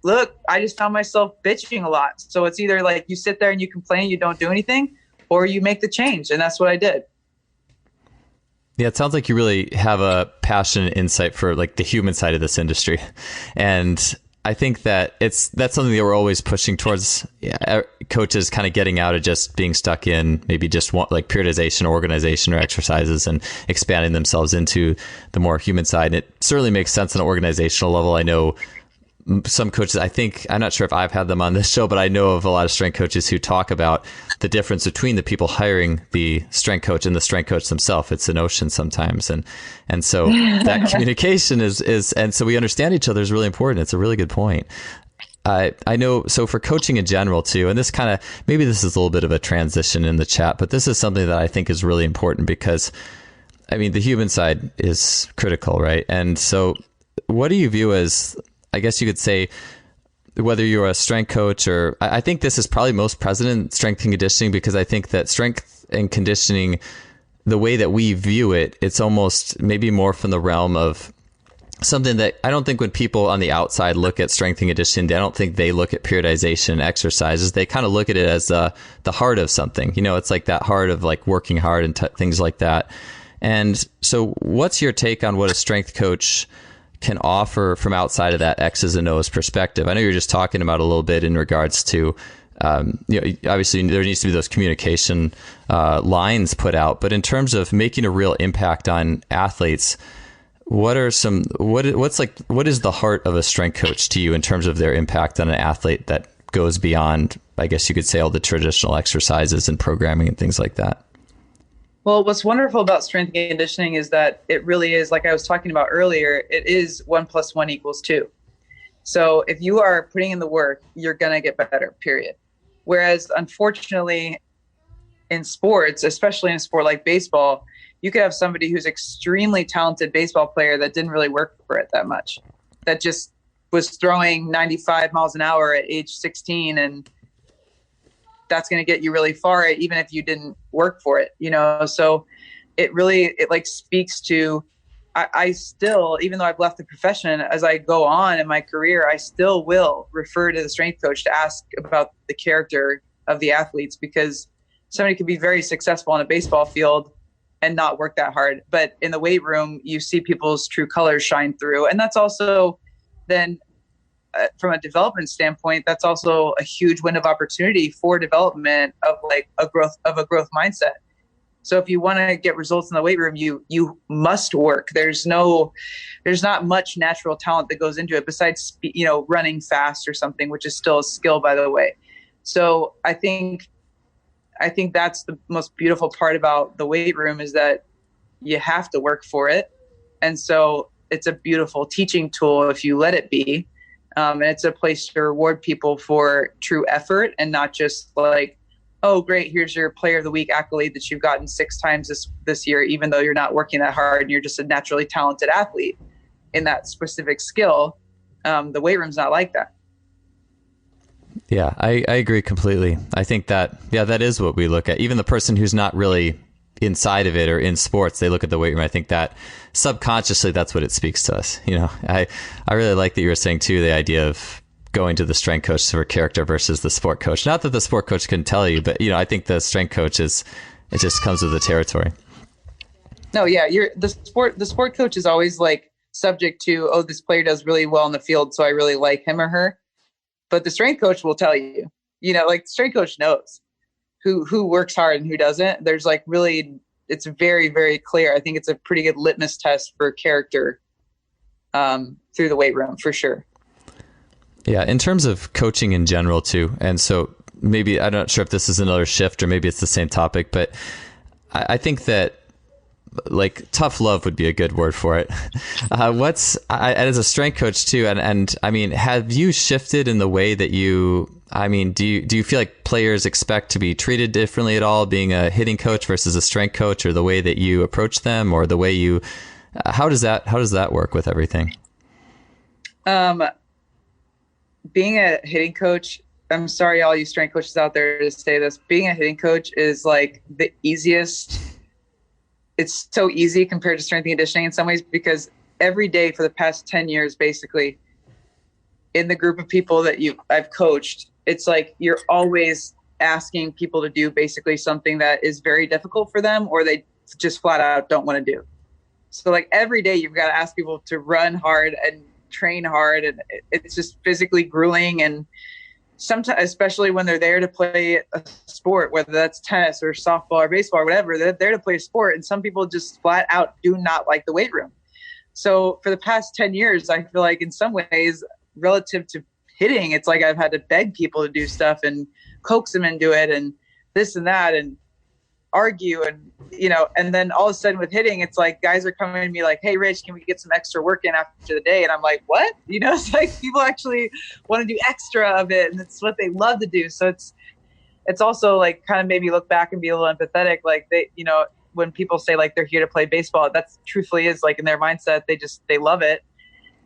look, I just found myself bitching a lot. So it's either like you sit there and you complain, you don't do anything, or you make the change. And that's what I did. Yeah, it sounds like you really have a passion and insight for like the human side of this industry. And I think that that's something that we're always pushing towards, coaches kind of getting out of just being stuck in maybe just like periodization or organization or exercises, and expanding themselves into the more human side. And it certainly makes sense on an organizational level. I know some coaches, I'm not sure if I've had them on this show, but I know of a lot of strength coaches who talk about the difference between the people hiring the strength coach and the strength coach themselves. It's an ocean sometimes. And so that communication is, and so we understand each other is really important. It's a really good point. I know, so for coaching in general too, and this kind of, maybe this is a little bit of a transition in the chat, but this is something that I think is really important because, I mean, the human side is critical, right? And so what do you view as, I guess you could say, whether you're a strength coach or, I think this is probably most present in strength and conditioning, because I think that strength and conditioning, the way that we view it, it's almost maybe more from the realm of something that I don't think when people on the outside look at strength and conditioning, I don't think they look at periodization exercises. They kind of look at it as the heart of something. You know, it's like that heart of like working hard and things like that. And so what's your take on what a strength coach can offer from outside of that X's and O's perspective? I know you're just talking about a little bit in regards to, obviously there needs to be those communication lines put out, but in terms of making a real impact on athletes, what is the heart of a strength coach to you in terms of their impact on an athlete that goes beyond, I guess you could say, all the traditional exercises and programming and things like that? Well, what's wonderful about strength and conditioning is that it really is, like I was talking about earlier, it is 1 + 1 = 2. So if you are putting in the work, you're going to get better, period. Whereas unfortunately in sports, especially in a sport like baseball, you could have somebody who's extremely talented baseball player that didn't really work for it that much, that just was throwing 95 miles an hour at age 16, and that's going to get you really far, even if you didn't work for it, you know? So it like speaks to, I still, even though I've left the profession, as I go on in my career, I still will refer to the strength coach to ask about the character of the athletes, because somebody could be very successful on a baseball field and not work that hard. But in the weight room, you see people's true colors shine through. And that's also then, from a development standpoint, that's also a huge window of opportunity for development of like a growth mindset. So if you want to get results in the weight room, you must work. There's not much natural talent that goes into it besides, running fast or something, which is still a skill, by the way. So I think that's the most beautiful part about the weight room, is that you have to work for it. And so it's a beautiful teaching tool if you let it be. And it's a place to reward people for true effort, and not just like, oh, great, here's your player of the week accolade that you've gotten 6 times this year, even though you're not working that hard and you're just a naturally talented athlete in that specific skill. The weight room's not like that. Yeah, I agree completely. I think that is what we look at. Even the person who's not really inside of it or in sports, they look at the weight room. I think that subconsciously that's what it speaks to us. I really like that you were saying too, the idea of going to the strength coach for character versus the sport coach. Not that the sport coach couldn't tell you, but I think the strength coach it just comes with the territory. No, yeah, the sport coach is always like subject to, oh, this player does really well in the field, so I really like him or her. But the strength coach will tell you, like the strength coach knows who works hard and who doesn't. There's like really, it's very, very clear. I think it's a pretty good litmus test for character through the weight room, for sure. Yeah. In terms of coaching in general too. And so maybe, I'm not sure if this is another shift or maybe it's the same topic, but I think that like tough love would be a good word for it. As a strength coach too, and I mean, have you shifted in the way that do you feel like players expect to be treated differently at all, being a hitting coach versus a strength coach, or the way that you approach them, or the way you, how does that work with everything? Being a hitting coach, I'm sorry, all you strength coaches out there to say this, being a hitting coach is like the easiest. It's so easy compared to strength and conditioning in some ways, because every day for the past 10 years, basically, in the group of people that I've coached, it's like you're always asking people to do basically something that is very difficult for them, or they just flat out don't want to do. So like every day you've got to ask people to run hard and train hard, and it's just physically grueling. And sometimes, especially when they're there to play a sport, whether that's tennis or softball or baseball or whatever, they're there to play a sport. And some people just flat out do not like the weight room. So for the past 10 years, I feel like in some ways, relative to hitting, it's like I've had to beg people to do stuff and coax them into it and this and that and argue. And, and then all of a sudden with hitting, it's like guys are coming to me like, hey, Rich, can we get some extra work in after the day? And I'm like, what? It's like people actually want to do extra of it, and it's what they love to do. So it's also like kind of made me look back and be a little empathetic. Like they, when people say like they're here to play baseball, that's truthfully is like in their mindset, they love it.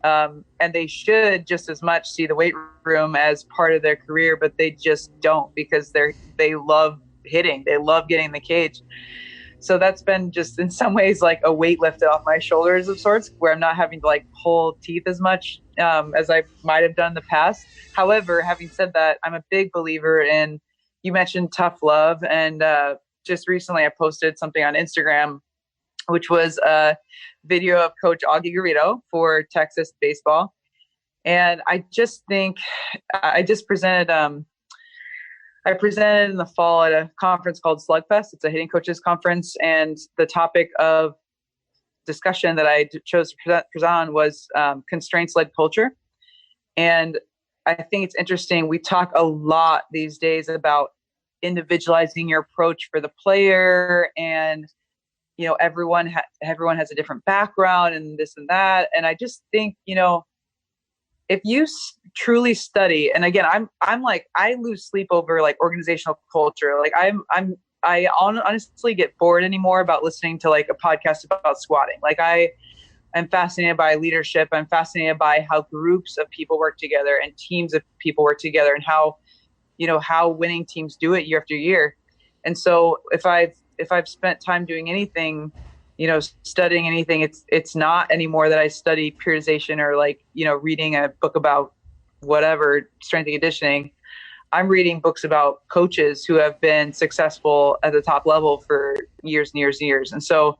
And they should just as much see the weight room as part of their career, but they just don't, because they love hitting. They love getting in the cage. So that's been just in some ways like a weight lifted off my shoulders of sorts, where I'm not having to like pull teeth as much as I might have done in the past. However, having said that, I'm a big believer in, you mentioned tough love. And just recently I posted something on Instagram, which was a video of Coach Augie Garrido for Texas baseball. And I just think I presented in the fall at a conference called Slugfest. It's a hitting coaches conference. And the topic of discussion that I chose to present on was constraints-led culture. And I think it's interesting. We talk a lot these days about individualizing your approach for the player, and everyone has a different background and this and that. And I just think, if you truly study, and again, I'm like, I lose sleep over like organizational culture. Like I honestly get bored anymore about listening to like a podcast about squatting. Like I'm fascinated by leadership. I'm fascinated by how groups of people work together and teams of people work together, and how winning teams do it year after year. And so if I've spent time doing anything, studying anything, it's not anymore that I study periodization or like, reading a book about whatever, strength and conditioning. I'm reading books about coaches who have been successful at the top level for years and years and years. And so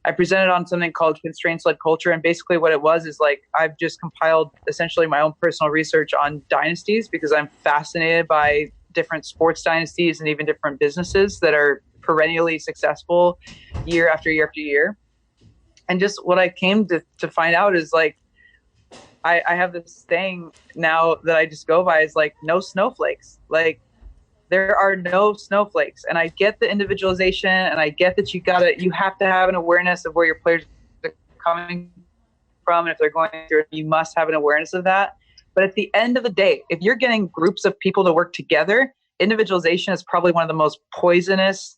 I presented on something called constraints-led culture. And basically what it was is like, I've just compiled essentially my own personal research on dynasties, because I'm fascinated by different sports dynasties and even different businesses that are perennially successful year after year after year. And just what I came to find out is like, I have this saying now that I just go by, is like, no snowflakes. Like there are no snowflakes. And I get the individualization, and I get that you have to have an awareness of where your players are coming from. And if they're going through it, you must have an awareness of that. But at the end of the day, if you're getting groups of people to work together, individualization is probably one of the most poisonous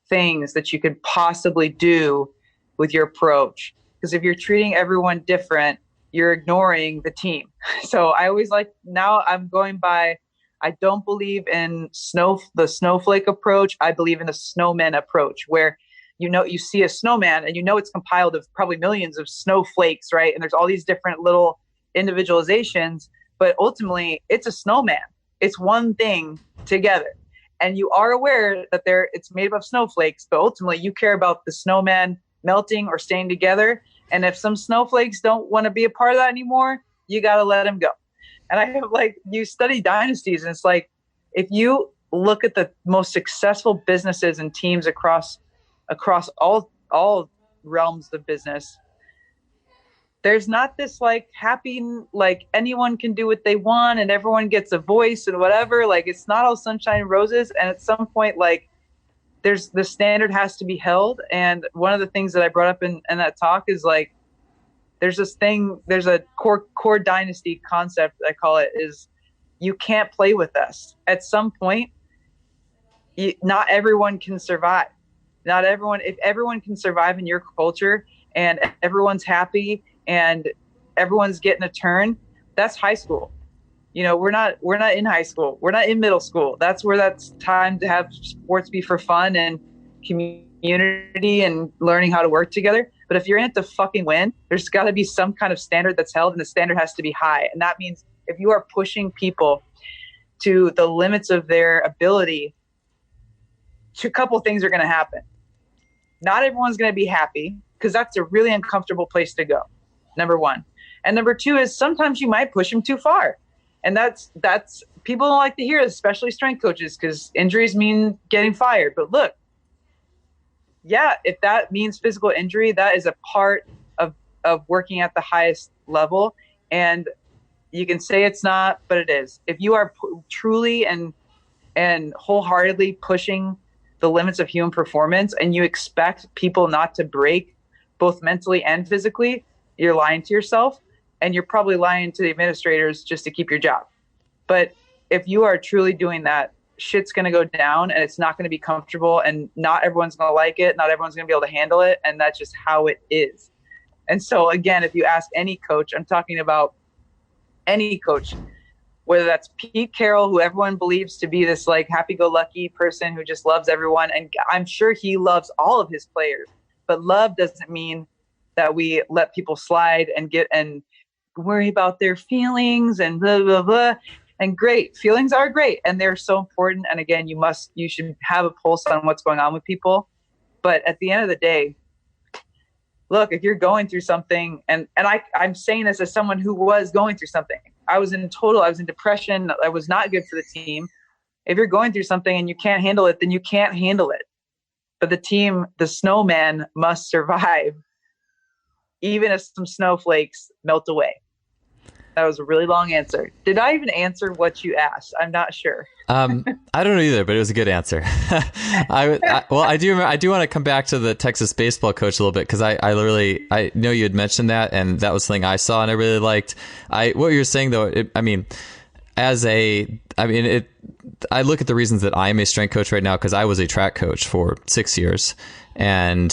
things that you could possibly do with your approach. Because if you're treating everyone different, you're ignoring the team. So I always now I'm going by, I don't believe in the snowflake approach. I believe in the snowman approach, where you see a snowman and it's compiled of probably millions of snowflakes, right? And there's all these different little individualizations, but ultimately it's a snowman. It's one thing together. And you are aware that it's made up of snowflakes, but ultimately you care about the snowman melting or staying together. And if some snowflakes don't want to be a part of that anymore, you got to let them go. And I have you study dynasties, and it's like, if you look at the most successful businesses and teams across all realms of business, there's not this happy, anyone can do what they want and everyone gets a voice and whatever. Like, it's not all sunshine and roses. And at some point, the standard has to be held. And one of the things that I brought up in that talk is like, there's a core dynasty concept, I call it, is you can't play with us. At some point, not everyone can survive. If everyone can survive in your culture and everyone's happy and everyone's getting a turn, that's high school. We're not in high school. We're not in middle school. That's time to have sports be for fun and community and learning how to work together. But if you're in it to fucking win, there's got to be some kind of standard that's held, and the standard has to be high. And that means if you are pushing people to the limits of their ability, a couple things are going to happen. Not everyone's going to be happy, because that's a really uncomfortable place to go. Number one. And number two is sometimes you might push them too far. And that's people don't like to hear, especially strength coaches, because injuries mean getting fired. But look, yeah, if that means physical injury, that is a part of working at the highest level. And you can say it's not, but it is. If you are truly and wholeheartedly pushing the limits of human performance, and you expect people not to break both mentally and physically, you're lying to yourself, and you're probably lying to the administrators just to keep your job. But if you are truly doing that, shit's going to go down, and it's not going to be comfortable, and not everyone's going to like it. Not everyone's going to be able to handle it. And that's just how it is. And so again, if you ask any coach, I'm talking about any coach, whether that's Pete Carroll, who everyone believes to be this like happy-go-lucky person who just loves everyone. And I'm sure he loves all of his players, but love doesn't mean that we let people slide and worry about their feelings and blah, blah, blah. And great, feelings are great, and they're so important. And again, you should have a pulse on what's going on with people. But at the end of the day, look, if you're going through something, and I'm saying this as someone who was going through something. I was in depression. I was not good for the team. If you're going through something and you can't handle it, then you can't handle it. But the team, the snowman, must survive, even if some snowflakes melt away. That was a really long answer. Did I even answer what you asked? I'm not sure. I don't know either, but it was a good answer. I do want to come back to the Texas baseball coach a little bit, because I know you had mentioned that, and that was something I saw and I really liked. What you were saying though, I look at the reasons that I'm a strength coach right now, because I was a track coach for 6 years. And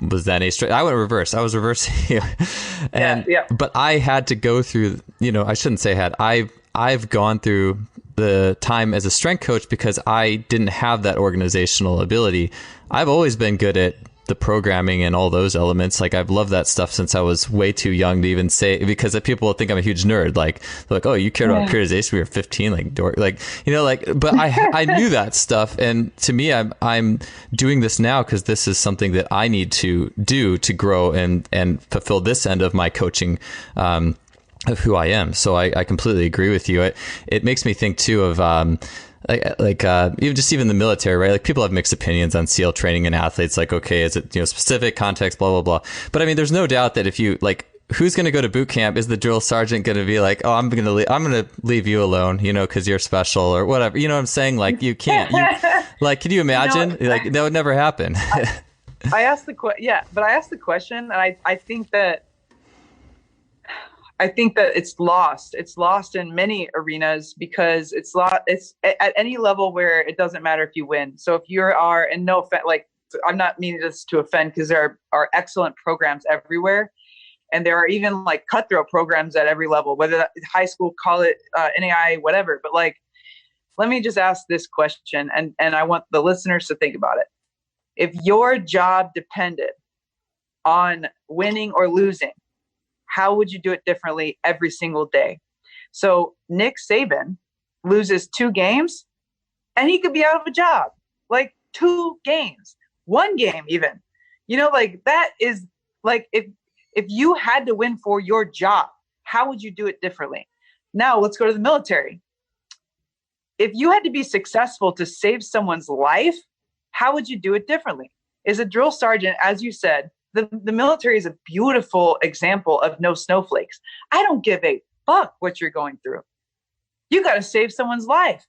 was then I went reverse. I was reversing you. But I had to go through, I shouldn't say had. I've gone through the time as a strength coach because I didn't have that organizational ability. I've always been good at the programming and all those elements. Like, I've loved that stuff since I was way too young to even say, because people think I'm a huge nerd. Like, oh, you cared about periodization when you were 15, like dork, but I knew that stuff. And to me, I'm doing this now because this is something that I need to do to grow and fulfill this end of my coaching, of who I am. So I completely agree with you. It makes me think too of, even the military, right? Like, people have mixed opinions on SEAL training and athletes. Like, okay, is it, specific context, blah, blah, blah. But I mean, there's no doubt that if you who's going to go to boot camp? Is the drill sergeant going to be like, oh, I'm going to leave you alone, cause you're special or whatever. You know what I'm saying? Like, you can't, can you imagine? That would never happen. I asked the question, and I think that it's lost. It's lost in many arenas because it's at any level where it doesn't matter if you win. So if you are, and no offense, I'm not meaning this to offend, because there are excellent programs everywhere. And there are even cutthroat programs at every level, whether that's high school, college, NAI, whatever. But let me just ask this question, and I want the listeners to think about it. If your job depended on winning or losing, how would you do it differently every single day? So Nick Saban loses 2 games and he could be out of a job. 2 games, 1 game even. That is if you had to win for your job, how would you do it differently? Now let's go to the military. If you had to be successful to save someone's life, how would you do it differently? As a drill sergeant, as you said, the military is a beautiful example of no snowflakes. I don't give a fuck what you're going through. You got to save someone's life.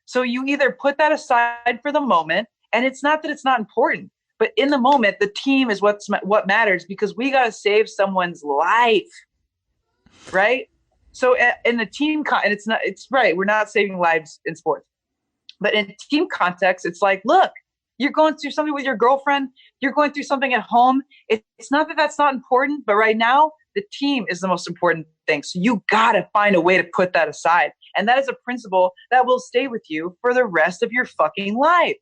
So you either put that aside for the moment And it's not that it's not important, but in the moment, the team is what matters, because we got to save someone's life, right? So in the team, and it's right, we're not saving lives in sports, but in team context, it's like, look, you're going through something with your girlfriend, you're going through something at home. It's not that that's not important, but right now, the team is the most important thing. So you got to find a way to put that aside. And that is a principle that will stay with you for the rest of your fucking life.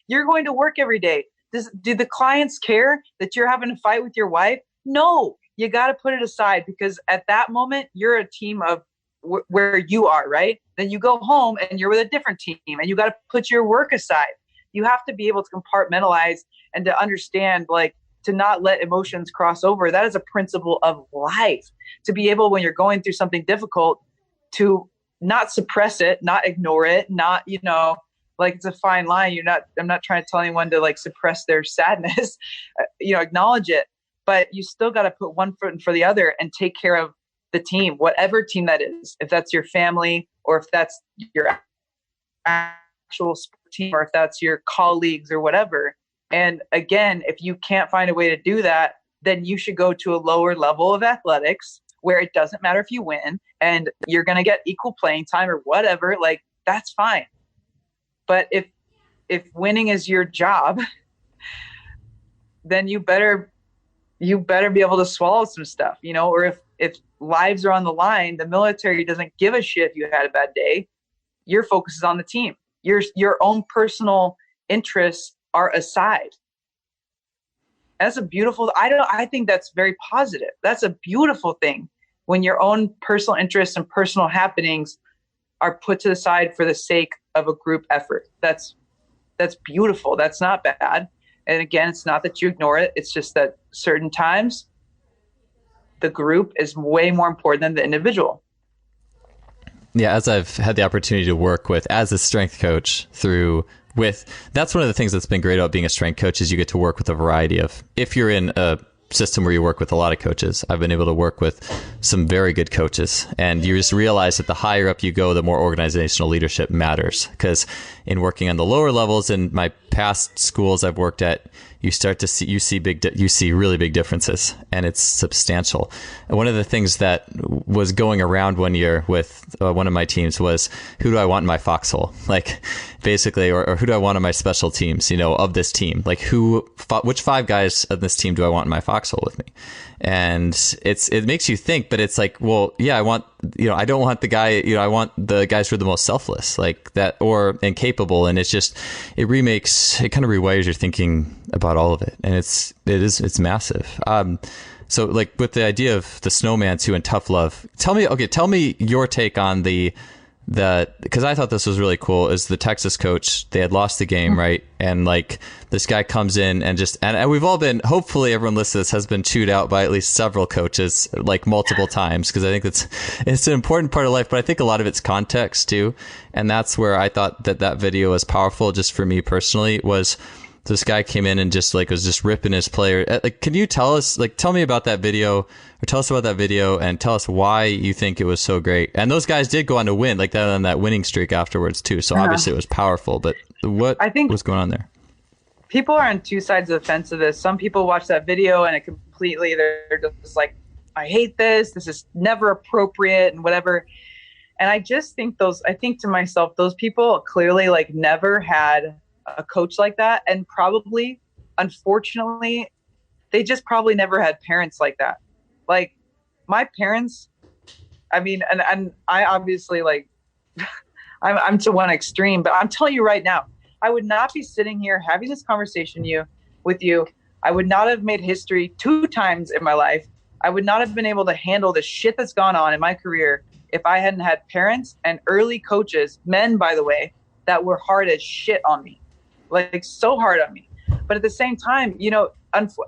You're going to work every day. Do the clients care that you're having a fight with your wife? No, you got to put it aside, because at that moment, you're a team of where you are, right? Then you go home and you're with a different team, and you got to put your work aside. You have to be able to compartmentalize and to understand, like, to not let emotions cross over. That is a principle of life. To be able, when you're going through something difficult, to not suppress it, not ignore it, not, like, it's a fine line. I'm not trying to tell anyone to like suppress their sadness, acknowledge it, but you still got to put one foot in for the other and take care of the team, whatever team that is. If that's your family, or if that's your actual sport team, or if that's your colleagues or whatever. And again, if you can't find a way to do that, then you should go to a lower level of athletics where it doesn't matter if you win and you're going to get equal playing time or whatever. Like, that's fine. But if winning is your job, then you better be able to swallow some stuff, or if lives are on the line, the military doesn't give a shit if you had a bad day. Your focus is on the team. Your own personal interests are aside. That's a beautiful, I think that's very positive. That's a beautiful thing when your own personal interests and personal happenings are put to the side for the sake of a group effort. That's beautiful. That's not bad. And again, it's not that you ignore it. It's just that certain times the group is way more important than the individual. Yeah, as I've had the opportunity to work with as a strength coach that's one of the things that's been great about being a strength coach, is you get to work with a variety of, if you're in a system where you work with a lot of coaches, I've been able to work with some very good coaches, and you just realize that the higher up you go, the more organizational leadership matters. Because in working on the lower levels in my past schools I've worked at, you see really big differences, and it's substantial. And one of the things that was going around one year with one of my teams was, who do I want in my foxhole? Like, basically, or who do I want on my special teams, of this team? Like, which 5 guys of this team do I want in my foxhole with me? And it makes you think, but it's like, well, yeah, I don't want the guy, I want the guys who are the most selfless, like that, or incapable. And it's kind of rewires your thinking about all of it. And it's massive. So like with the idea of the snowman too and tough love, tell me your take on because I thought this was really cool, is the Texas coach, they had lost the game, right? And like this guy comes in and we've all been, hopefully everyone listening to this has been chewed out by at least several coaches, like multiple times, because I think it's an important part of life, but I think a lot of it's context too. And that's where I thought that video was powerful, just for me personally, was this guy came in and just like was just ripping his player. Like, can you tell me about that video, or tell us about that video and tell us why you think it was so great? And those guys did go on to win, like that, on that winning streak afterwards too. So obviously it was powerful, but I think what's going on there? People are on two sides of the fence of this. Some people watch that video and they're just like, I hate this. This is never appropriate and whatever. And I just think I think to myself, those people clearly like never had a coach like that, and probably, unfortunately, they just probably never had parents like that. Like my parents, I mean, and I obviously like I'm to one extreme, but I'm telling you right now, I would not be sitting here having this conversation with you. I would not have made history 2 times in my life. I would not have been able to handle the shit that's gone on in my career if I hadn't had parents and early coaches, men, by the way, that were hard as shit on me. Like so hard on me. But at the same time,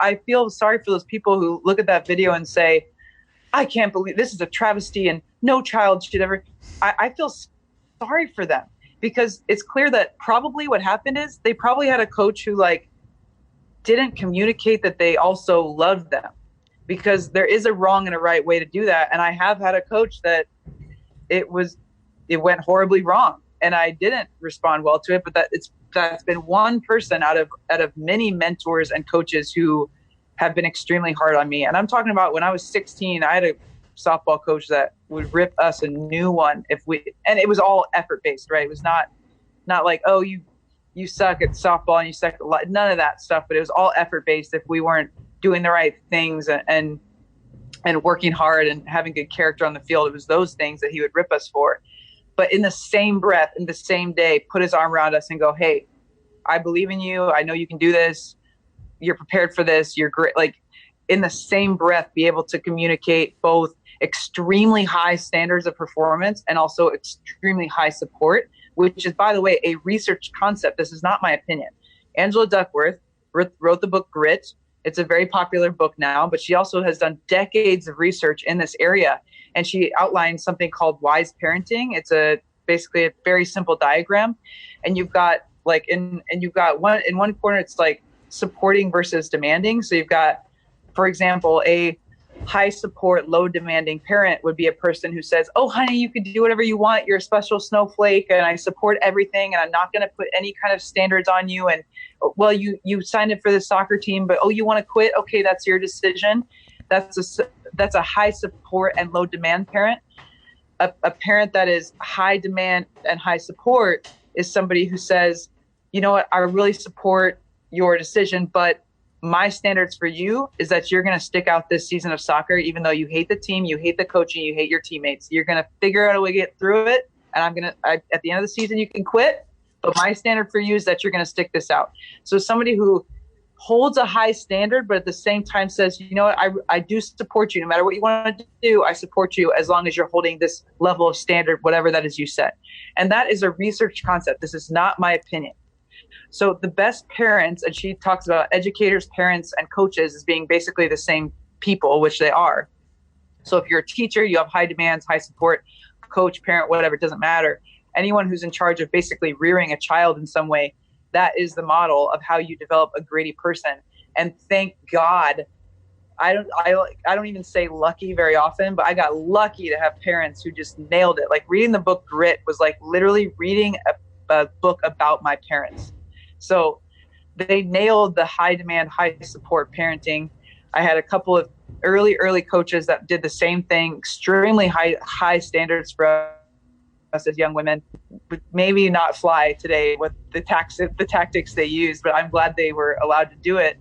I feel sorry for those people who look at that video and say, I can't believe this is a travesty and no child should ever. I feel sorry for them, because it's clear that probably what happened is they probably had a coach who like didn't communicate that they also loved them, because there is a wrong and a right way to do that. And I have had a coach that it went horribly wrong. I didn't respond well to it, but that's been one person out of many mentors and coaches who have been extremely hard on me. And I'm talking about when I was 16, I had a softball coach that would rip us a new one and it was all effort based, right? It was not like, oh, you suck at softball and you suck at lot. None of that stuff, but it was all effort based. If we weren't doing the right things and working hard and having good character on the field, it was those things that he would rip us for. But in the same breath, in the same day, put his arm around us and go, hey, I believe in you. I know you can do this. You're prepared for this. You're great. Like, in the same breath, be able to communicate both extremely high standards of performance and also extremely high support, which is, by the way, a research concept. This is not my opinion. Angela Duckworth wrote the book Grit. It's a very popular book now, but she also has done decades of research in this area. And she outlined something called wise parenting. It's basically a very simple diagram. And you've got in one corner, it's like supporting versus demanding. So you've got, for example, a high support, low demanding parent would be a person who says, oh, honey, you can do whatever you want. You're a special snowflake and I support everything. And I'm not going to put any kind of standards on you. And well, you signed up for the soccer team, but, oh, you want to quit? Okay, that's your decision. That's a high support and low demand parent. A parent that is high demand and high support is somebody who says, you know what, I really support your decision, but my standards for you is that you're going to stick out this season of soccer, even though you hate the team, you hate the coaching, you hate your teammates. You're going to figure out a way to get through it. And at the end of the season, you can quit. But my standard for you is that you're going to stick this out. So somebody who holds a high standard, but at the same time says, you know what, I do support you. No matter what you want to do, I support you as long as you're holding this level of standard, whatever that is you set. And that is a research concept. This is not my opinion. So the best parents, and she talks about educators, parents, and coaches as being basically the same people, which they are. So if you're a teacher, you have high demands, high support, coach, parent, whatever, it doesn't matter. Anyone who's in charge of basically rearing a child in some way, that is the model of how you develop a gritty person. And thank God, I don't even say lucky very often, but I got lucky to have parents who just nailed it. Like, reading the book Grit was like literally reading a book about my parents. So they nailed the high demand, high support parenting. I had a couple of early coaches that did the same thing, extremely high standards for us as young women. Maybe not fly today with the tactics they used, but I'm glad they were allowed to do it.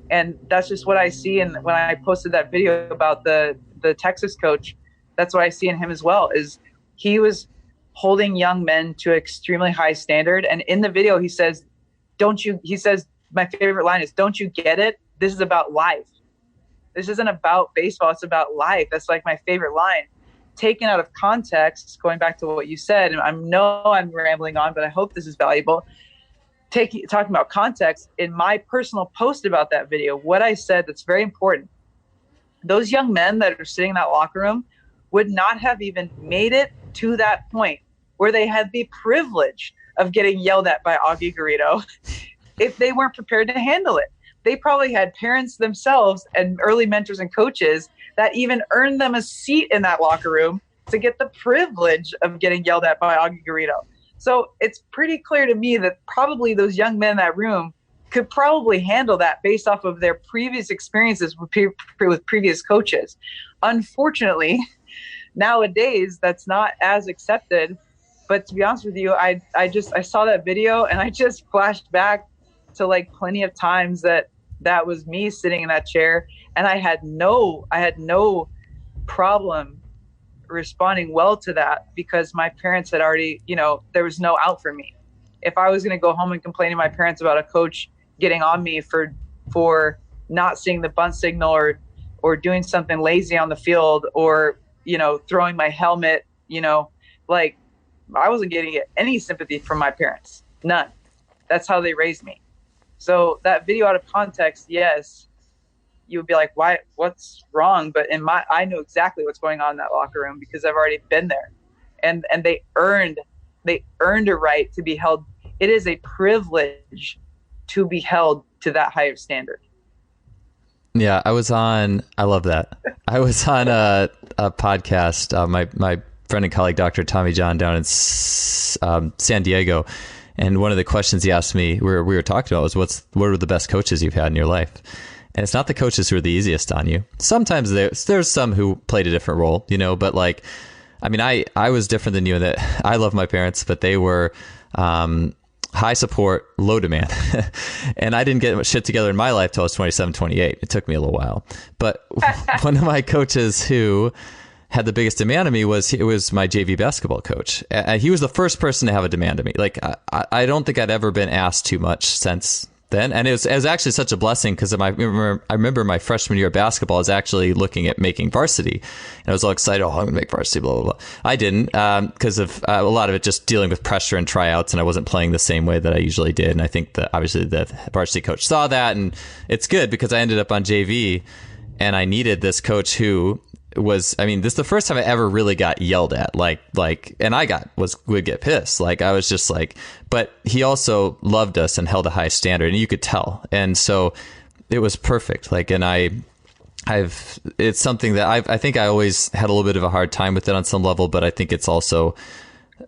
And that's just what I see. And when I posted that video about the Texas coach, that's what I see in him as well, is he was holding young men to an extremely high standard. And in the video, he says, my favorite line is, don't you get it? This is about life. This isn't about baseball. It's about life. That's like my favorite line. Taken out of context, going back to what you said, and I'm rambling on, but I hope this is valuable. Talking about context, in my personal post about that video, what I said that's very important, those young men that are sitting in that locker room would not have even made it to that point where they had the privilege of getting yelled at by Augie Garrido if they weren't prepared to handle it. They probably had parents themselves and early mentors and coaches that even earned them a seat in that locker room to get the privilege of getting yelled at by Augie Garrido. So it's pretty clear to me that probably those young men in that room could probably handle that based off of their previous experiences with previous coaches. Unfortunately, nowadays, that's not as accepted. But to be honest with you, I saw that video and I just flashed back to like plenty of times that was me sitting in that chair, and I had no problem responding well to that because my parents had already, there was no out for me. If I was going to go home and complain to my parents about a coach getting on me for not seeing the bunt signal or doing something lazy on the field or, throwing my helmet, like, I wasn't getting any sympathy from my parents. None. That's how they raised me. So that video out of context, yes, you would be like, why, what's wrong? But I know exactly what's going on in that locker room because I've already been there. And they earned a right to be held. It is a privilege to be held to that high of standard. Yeah, I love that. I was on a podcast. My friend and colleague, Dr. Tommy John, down in San Diego. And one of the questions he asked me, we were talking about, was what are the best coaches you've had in your life? And it's not the coaches who are the easiest on you. Sometimes there's some who played a different role, you know, but like, I mean, I was different than you in that I love my parents, but they were high support, low demand. And I didn't get shit together in my life till I was 27, 28. It took me a little while. But one of my coaches who had the biggest demand on me was my JV basketball coach. And he was the first person to have a demand on me. Like, I don't think I'd ever been asked too much since then. And it was actually such a blessing because I remember my freshman year of basketball, I was actually looking at making varsity. And I was all excited, oh, I'm going to make varsity, blah, blah, blah. I didn't because of a lot of it just dealing with pressure and tryouts, and I wasn't playing the same way that I usually did. And I think that obviously the varsity coach saw that, and it's good because I ended up on JV, and I needed this coach who was, I mean, this is the first time I ever really got yelled at, like, and would get pissed. Like, I was just like, but he also loved us and held a high standard, and you could tell. And so it was perfect. Like, and it's something that I think I always had a little bit of a hard time with it on some level, but I think it's also,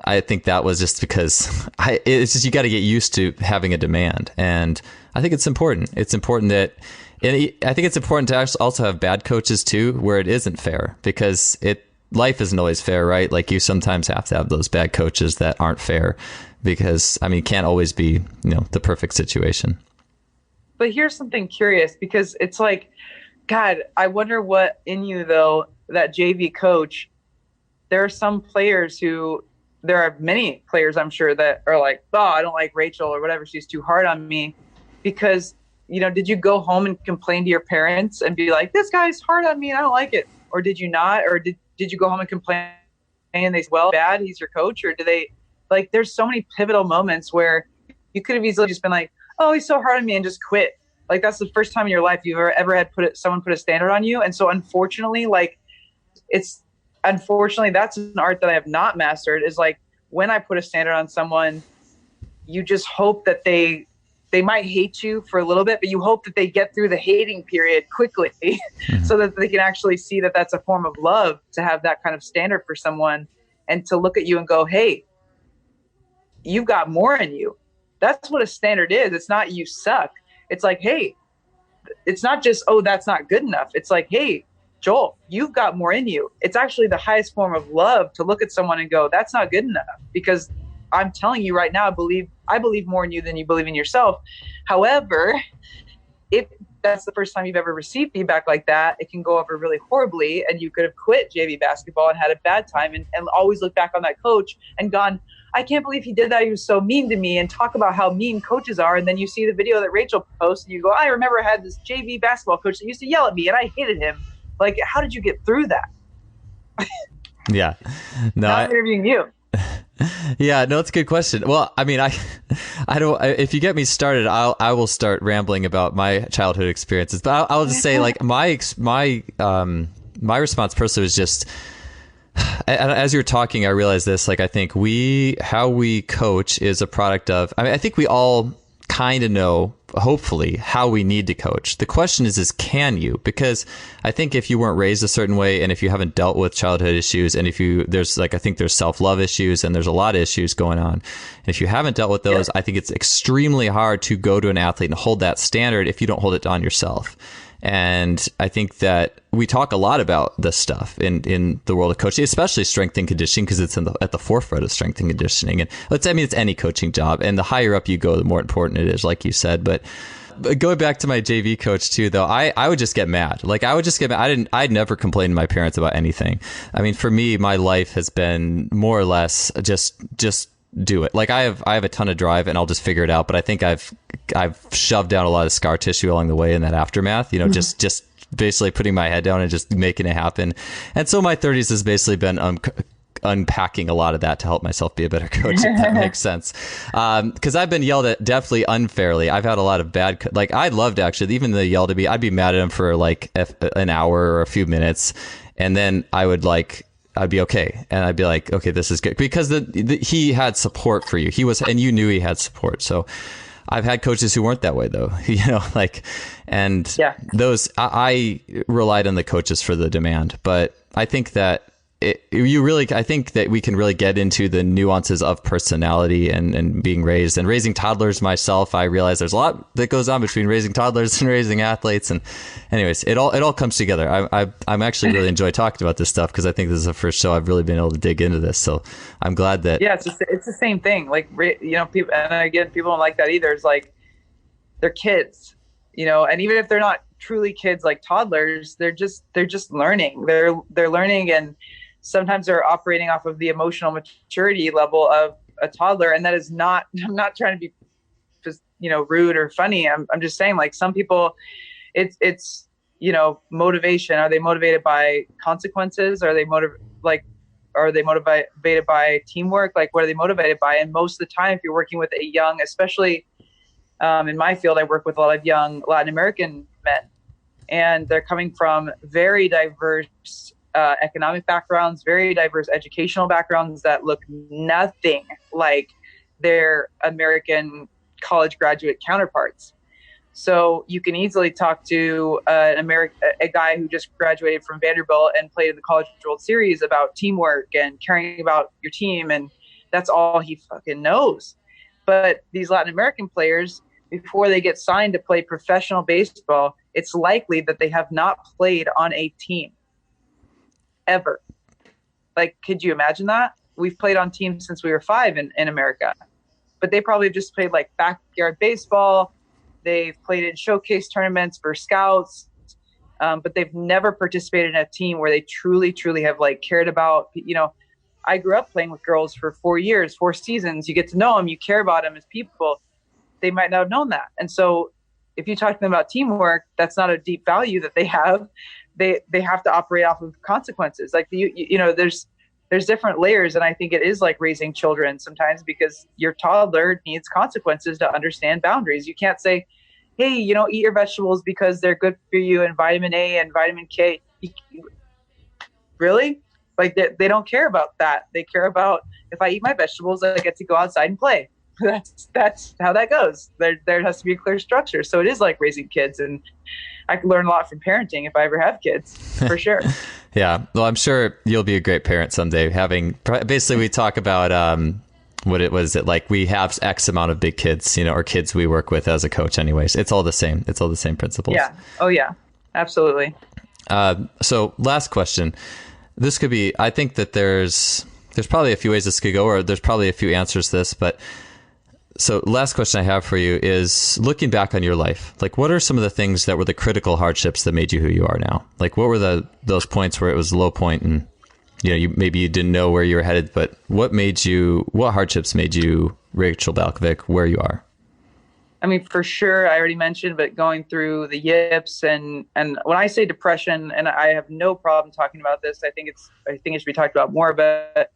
I think that was just because it's just, you got to get used to having a demand. And I think it's important. It's important that, and I think it's important to also have bad coaches too, where it isn't fair, because life isn't always fair, right? Like, you sometimes have to have those bad coaches that aren't fair, because I mean, it can't always be, you know, the perfect situation. But here's something curious, because it's like, God, I wonder what in you though, that JV coach, there are some players there are many players I'm sure that are like, oh, I don't like Rachel or whatever, she's too hard on me. Because, you know, did you go home and complain to your parents and be like, this guy's hard on me and I don't like it? Or did you not? Or did you go home and complain and they say, well, bad, he's your coach? Or do they, like, there's so many pivotal moments where you could have easily just been like, oh, he's so hard on me, and just quit. Like, that's the first time in your life you've ever had someone put a standard on you. And so unfortunately, like, unfortunately, that's an art that I have not mastered, is like, when I put a standard on someone, you just hope that they might hate you for a little bit, but you hope that they get through the hating period quickly so that they can actually see that that's a form of love to have that kind of standard for someone, and to look at you and go, hey, you've got more in you. That's what a standard is. It's not you suck. It's like, hey, it's not just, oh, that's not good enough. It's like, hey, Joel, you've got more in you. It's actually the highest form of love to look at someone and go, that's not good enough, because I'm telling you right now, I believe more in you than you believe in yourself. However, if that's the first time you've ever received feedback like that, it can go over really horribly, and you could have quit JV basketball and had a bad time, and always look back on that coach and gone, I can't believe he did that. He was so mean to me, and talk about how mean coaches are. And then you see the video that Rachel posts and you go, I remember I had this JV basketball coach that used to yell at me and I hated him. Like, how did you get through that? Yeah. No, I'm interviewing you. Yeah, no, it's a good question. Well, I mean, I don't, if you get me started, I will start rambling about my childhood experiences, but I'll just say, like, my response personally was just, as you're talking, I realized this, like, I think how we coach is a product of, I mean, I think we all kind of know, hopefully, how we need to coach. The question is can you? Because I think if you weren't raised a certain way, and if you haven't dealt with childhood issues, and if I think there's self-love issues, and there's a lot of issues going on. And if you haven't dealt with those, I think it's extremely hard to go to an athlete and hold that standard if you don't hold it on yourself. And I think that we talk a lot about this stuff in the world of coaching, especially strength and conditioning, because it's at the forefront of strength and conditioning. And it's any coaching job. And the higher up you go, the more important it is, like you said. But going back to my JV coach too, though, I would just get mad. Like, I would just get mad. I'd never complain to my parents about anything. I mean, for me, my life has been more or less just do it. Like, I have a ton of drive, and I'll just figure it out. But I think I've shoved down a lot of scar tissue along the way in that aftermath, you know, just basically putting my head down and just making it happen. And so my 30s has basically been unpacking a lot of that to help myself be a better coach, if that makes sense. Because I've been yelled at definitely unfairly. I've had a lot of bad, like, I loved actually, even the yelled at me, I'd be mad at him for like an hour or a few minutes. And then I'd be okay. And I'd be like, okay, this is good. Because he had support for you. And you knew he had support. So I've had coaches who weren't that way though, you know, like, and those, I relied on the coaches for the demand. But I think that you really, I think that we can really get into the nuances of personality and being raised and raising toddlers. Myself, I realize there's a lot that goes on between raising toddlers and raising athletes. And anyways, it all comes together. I'm actually really enjoy talking about this stuff because I think this is the first show I've really been able to dig into this. So I'm glad that. Yeah, it's the same thing. Like, people, and again, people don't like that either. It's like, they're kids, and even if they're not truly kids like toddlers, they're just learning. They're learning, and sometimes they're operating off of the emotional maturity level of a toddler. And that is not, I'm not trying to be just, rude or funny. I'm just saying, like, some people, it's motivation. Are they motivated by consequences? Are they motivated by teamwork? Like, what are they motivated by? And most of the time, if you're working with a young, especially in my field, I work with a lot of young Latin American men, and they're coming from very diverse economic backgrounds, very diverse educational backgrounds that look nothing like their American college graduate counterparts. So you can easily talk to a guy who just graduated from Vanderbilt and played in the College World Series about teamwork and caring about your team, and that's all he fucking knows. But these Latin American players, before they get signed to play professional baseball, it's likely that they have not played on a team ever. Like, could you imagine that? We've played on teams since we were 5 in America, but they probably just played like backyard baseball. They've played in showcase tournaments for scouts, but they've never participated in a team where they truly, truly have like cared about, I grew up playing with girls for 4 years, 4 seasons. You get to know them, you care about them as people. They might not have known that. And so if you talk to them about teamwork, that's not a deep value that they have. They have to operate off of consequences. Like, there's different layers. And I think it is like raising children sometimes, because your toddler needs consequences to understand boundaries. You can't say, hey, eat your vegetables because they're good for you and vitamin A and vitamin K. Really? Like, they don't care about that. They care about, if I eat my vegetables, I get to go outside and play. That's how that goes. There has to be a clear structure. So it is like raising kids, and I could learn a lot from parenting if I ever have kids, for sure. Yeah. Well, I'm sure you'll be a great parent someday. Basically, we talk about like we have X amount of big kids, or kids we work with as a coach anyways. It's all the same. It's all the same principles. Yeah. Oh yeah, absolutely. So last question. This could be, I think that there's probably a few ways this could go, or there's probably a few answers to this, but so last question I have for you is, looking back on your life, like, what are some of the things that were the critical hardships that made you who you are now? Like, what were those points where it was a low point and, maybe you didn't know where you were headed, but what hardships made you Rachel Balkovec where you are? I mean, for sure, I already mentioned, but going through the yips and when I say depression, and I have no problem talking about this, I think it should be talked about more, but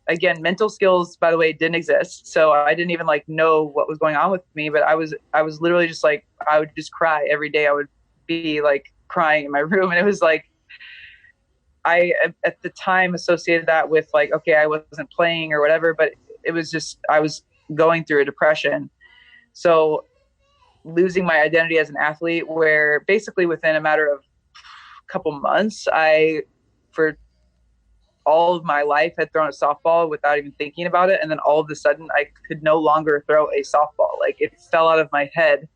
again, mental skills, by the way, didn't exist. So I didn't even know what was going on with me, but I was literally just like, I would just cry every day. I would be like crying in my room. And it was like, I, at the time, associated that with like, okay, I wasn't playing or whatever, but it was just, I was going through a depression. So losing my identity as an athlete, where basically within a matter of a couple months, for all of my life had thrown a softball without even thinking about it. And then all of a sudden I could no longer throw a softball. Like, it fell out of my head.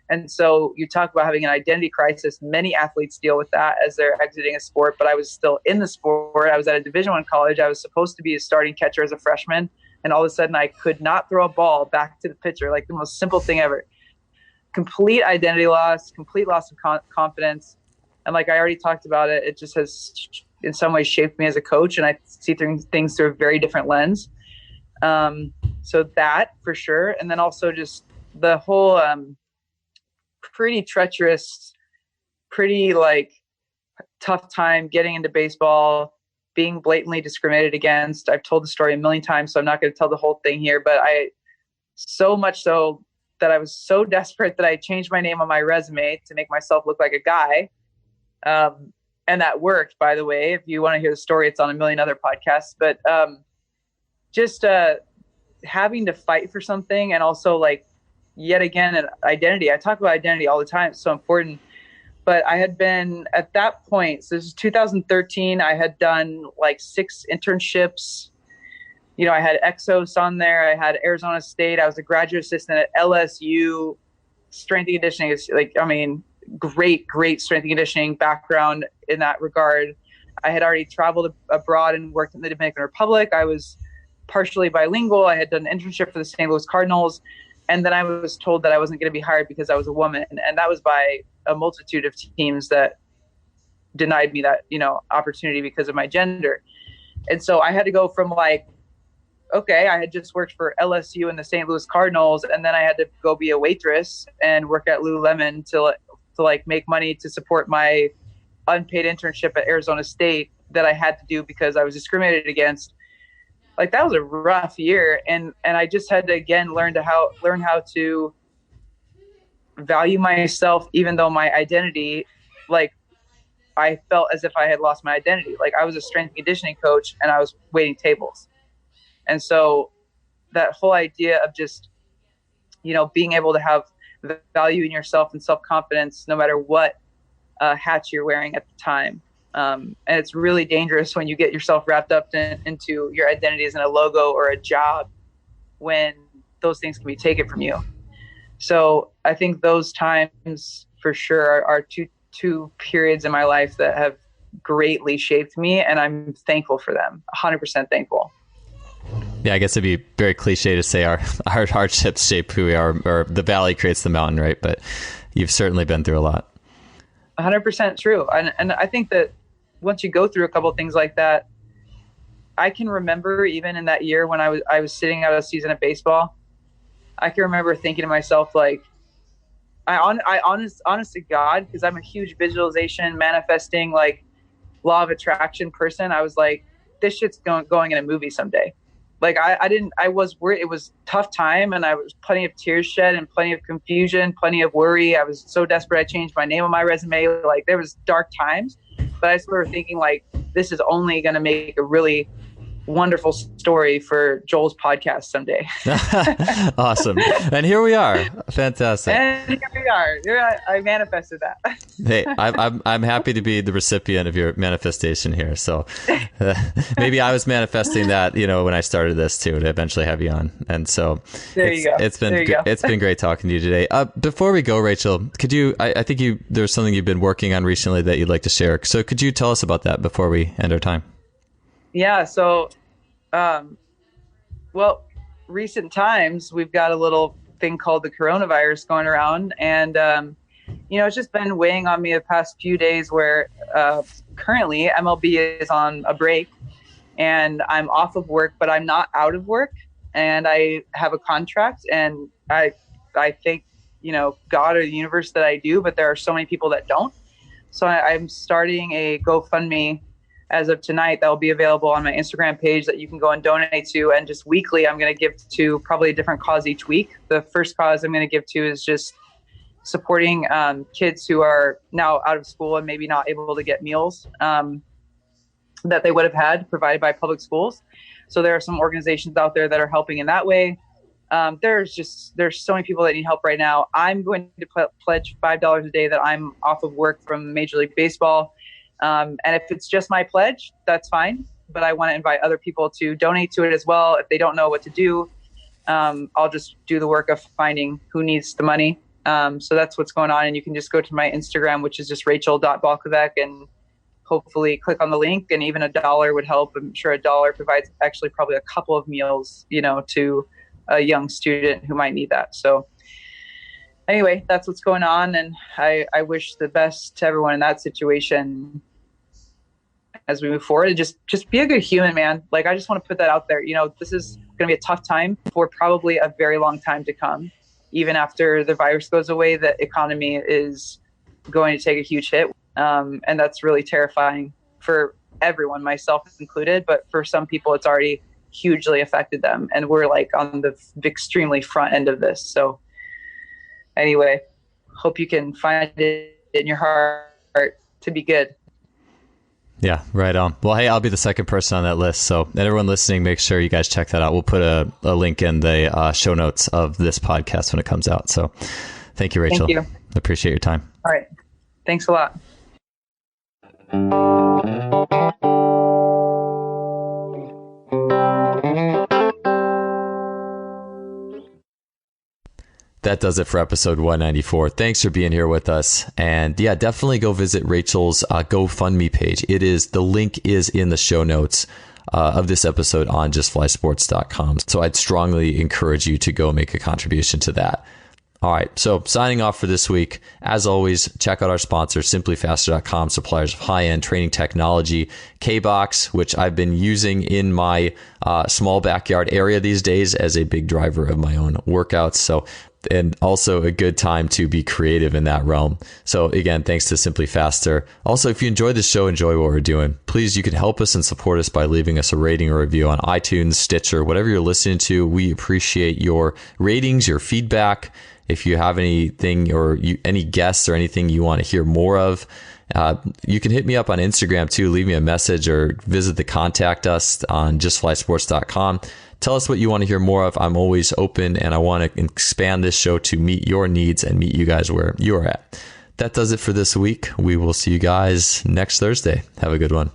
And so you talk about having an identity crisis. Many athletes deal with that as they're exiting a sport, but I was still in the sport. I was at a Division I college. I was supposed to be a starting catcher as a freshman. And all of a sudden I could not throw a ball back to the pitcher. Like, the most simple thing ever. Complete identity loss, complete loss of confidence. And like I already talked about it, it just has in some ways shaped me as a coach, and I see things through a very different lens. So that for sure. And then also just the whole pretty treacherous, pretty like tough time getting into baseball, being blatantly discriminated against. I've told the story a million times, so I'm not going to tell the whole thing here, but so much so that I was so desperate that I changed my name on my resume to make myself look like a guy. And that worked, by the way. If you want to hear the story, it's on a million other podcasts. But just having to fight for something, and also like, yet again, an identity. I talk about identity all the time. It's so important. But I had been at that point, so this is 2013, I had done like 6 internships. You know, I had EXOS on there. I had Arizona State. I was a graduate assistant at LSU. Strength and conditioning is great strength and conditioning background in that regard. I had already traveled abroad and worked in the Dominican Republic. I was partially bilingual. I had done an internship for the St. Louis Cardinals. And then I was told that I wasn't going to be hired because I was a woman. And that was by a multitude of teams that denied me that, opportunity because of my gender. And so I had to go from like, okay, I had just worked for LSU and the St. Louis Cardinals, and then I had to go be a waitress and work at Lululemon to like make money to support my unpaid internship at Arizona State that I had to do because I was discriminated against. Like, that was a rough year, and I just had to again learn how to value myself, even though my identity, like, I felt as if I had lost my identity. Like, I was a strength and conditioning coach and I was waiting tables. And so that whole idea of just, being able to have value in yourself and self-confidence, no matter what hat you're wearing at the time. And it's really dangerous when you get yourself wrapped up into your identity as in a logo or a job, when those things can be taken from you. So I think those times for sure are two periods in my life that have greatly shaped me, and I'm thankful for them, 100% thankful. Yeah, I guess it'd be very cliche to say our hardships shape who we are, or the valley creates the mountain, right? But you've certainly been through a lot. 100% true. And I think that once you go through a couple of things like that, I can remember even in that year when I was sitting out a season of baseball, I can remember thinking to myself, like, honest to God, because I'm a huge visualization, manifesting, like, law of attraction person. I was like, this shit's going in a movie someday. Like, I was worried. It was a tough time, and I was plenty of tears shed and plenty of confusion, plenty of worry. I was so desperate. I changed my name on my resume. Like, there was dark times, but I started thinking, like, this is only going to make a really wonderful story for Joel's podcast someday. Awesome. And here we are. Fantastic. And here we are. I manifested that. Hey, I'm happy to be the recipient of your manifestation here. So maybe I was manifesting that, when I started this too, to eventually have you on. And so there you go. It's been great talking to you today. Before we go, Rachel, could you, I think there's something you've been working on recently that you'd like to share. So could you tell us about that before we end our time? Yeah. So, recent times we've got a little thing called the coronavirus going around, and, it's just been weighing on me the past few days where, currently MLB is on a break and I'm off of work, but I'm not out of work, and I have a contract, and I think, God or the universe that I do, but there are so many people that don't. So I'm starting a GoFundMe as of tonight that will be available on my Instagram page that you can go and donate to. And just weekly, I'm going to give to probably a different cause each week. The first cause I'm going to give to is just supporting kids who are now out of school and maybe not able to get meals that they would have had provided by public schools. So there are some organizations out there that are helping in that way. There's so many people that need help right now. I'm going to pledge $5 a day that I'm off of work from Major League Baseball. And if it's just my pledge, that's fine. But I want to invite other people to donate to it as well. If they don't know what to do, I'll just do the work of finding who needs the money. So that's what's going on. And you can just go to my Instagram, which is just Rachel.Balkovec, and hopefully click on the link. And even $1 would help. I'm sure $1 provides actually probably a couple of meals, to a young student who might need that. So anyway, that's what's going on. And I wish the best to everyone in that situation as we move forward, and just be a good human, man. Like, I just want to put that out there. This is going to be a tough time for probably a very long time to come. Even after the virus goes away, the economy is going to take a huge hit. And that's really terrifying for everyone, myself included. But for some people, it's already hugely affected them. And we're like on the extremely front end of this. So anyway, hope you can find it in your heart to be good. Yeah, right on. Well, hey, I'll be the second person on that list. So everyone listening, make sure you guys check that out. We'll put a link in the show notes of this podcast when it comes out. So thank you, Rachel. Thank you. Appreciate your time. All right. Thanks a lot. That does it for episode 194. Thanks for being here with us. And yeah, definitely go visit Rachel's GoFundMe page. The link is in the show notes of this episode on justflysports.com. So I'd strongly encourage you to go make a contribution to that. All right, so signing off for this week. As always, check out our sponsor, simplyfaster.com, suppliers of high-end training technology, K-Box, which I've been using in my small backyard area these days as a big driver of my own workouts. So, and also a good time to be creative in that realm. So again, thanks to Simply Faster. Also, if you enjoy this show, enjoy what we're doing, please, you can help us and support us by leaving us a rating or review on iTunes, Stitcher, whatever you're listening to. We appreciate your ratings, your feedback. If you have anything or any guests or anything you want to hear more of, you can hit me up on Instagram too. Leave me a message or visit the contact us on justflysports.com. Tell us what you want to hear more of. I'm always open, and I want to expand this show to meet your needs and meet you guys where you are at. That does it for this week. We will see you guys next Thursday. Have a good one.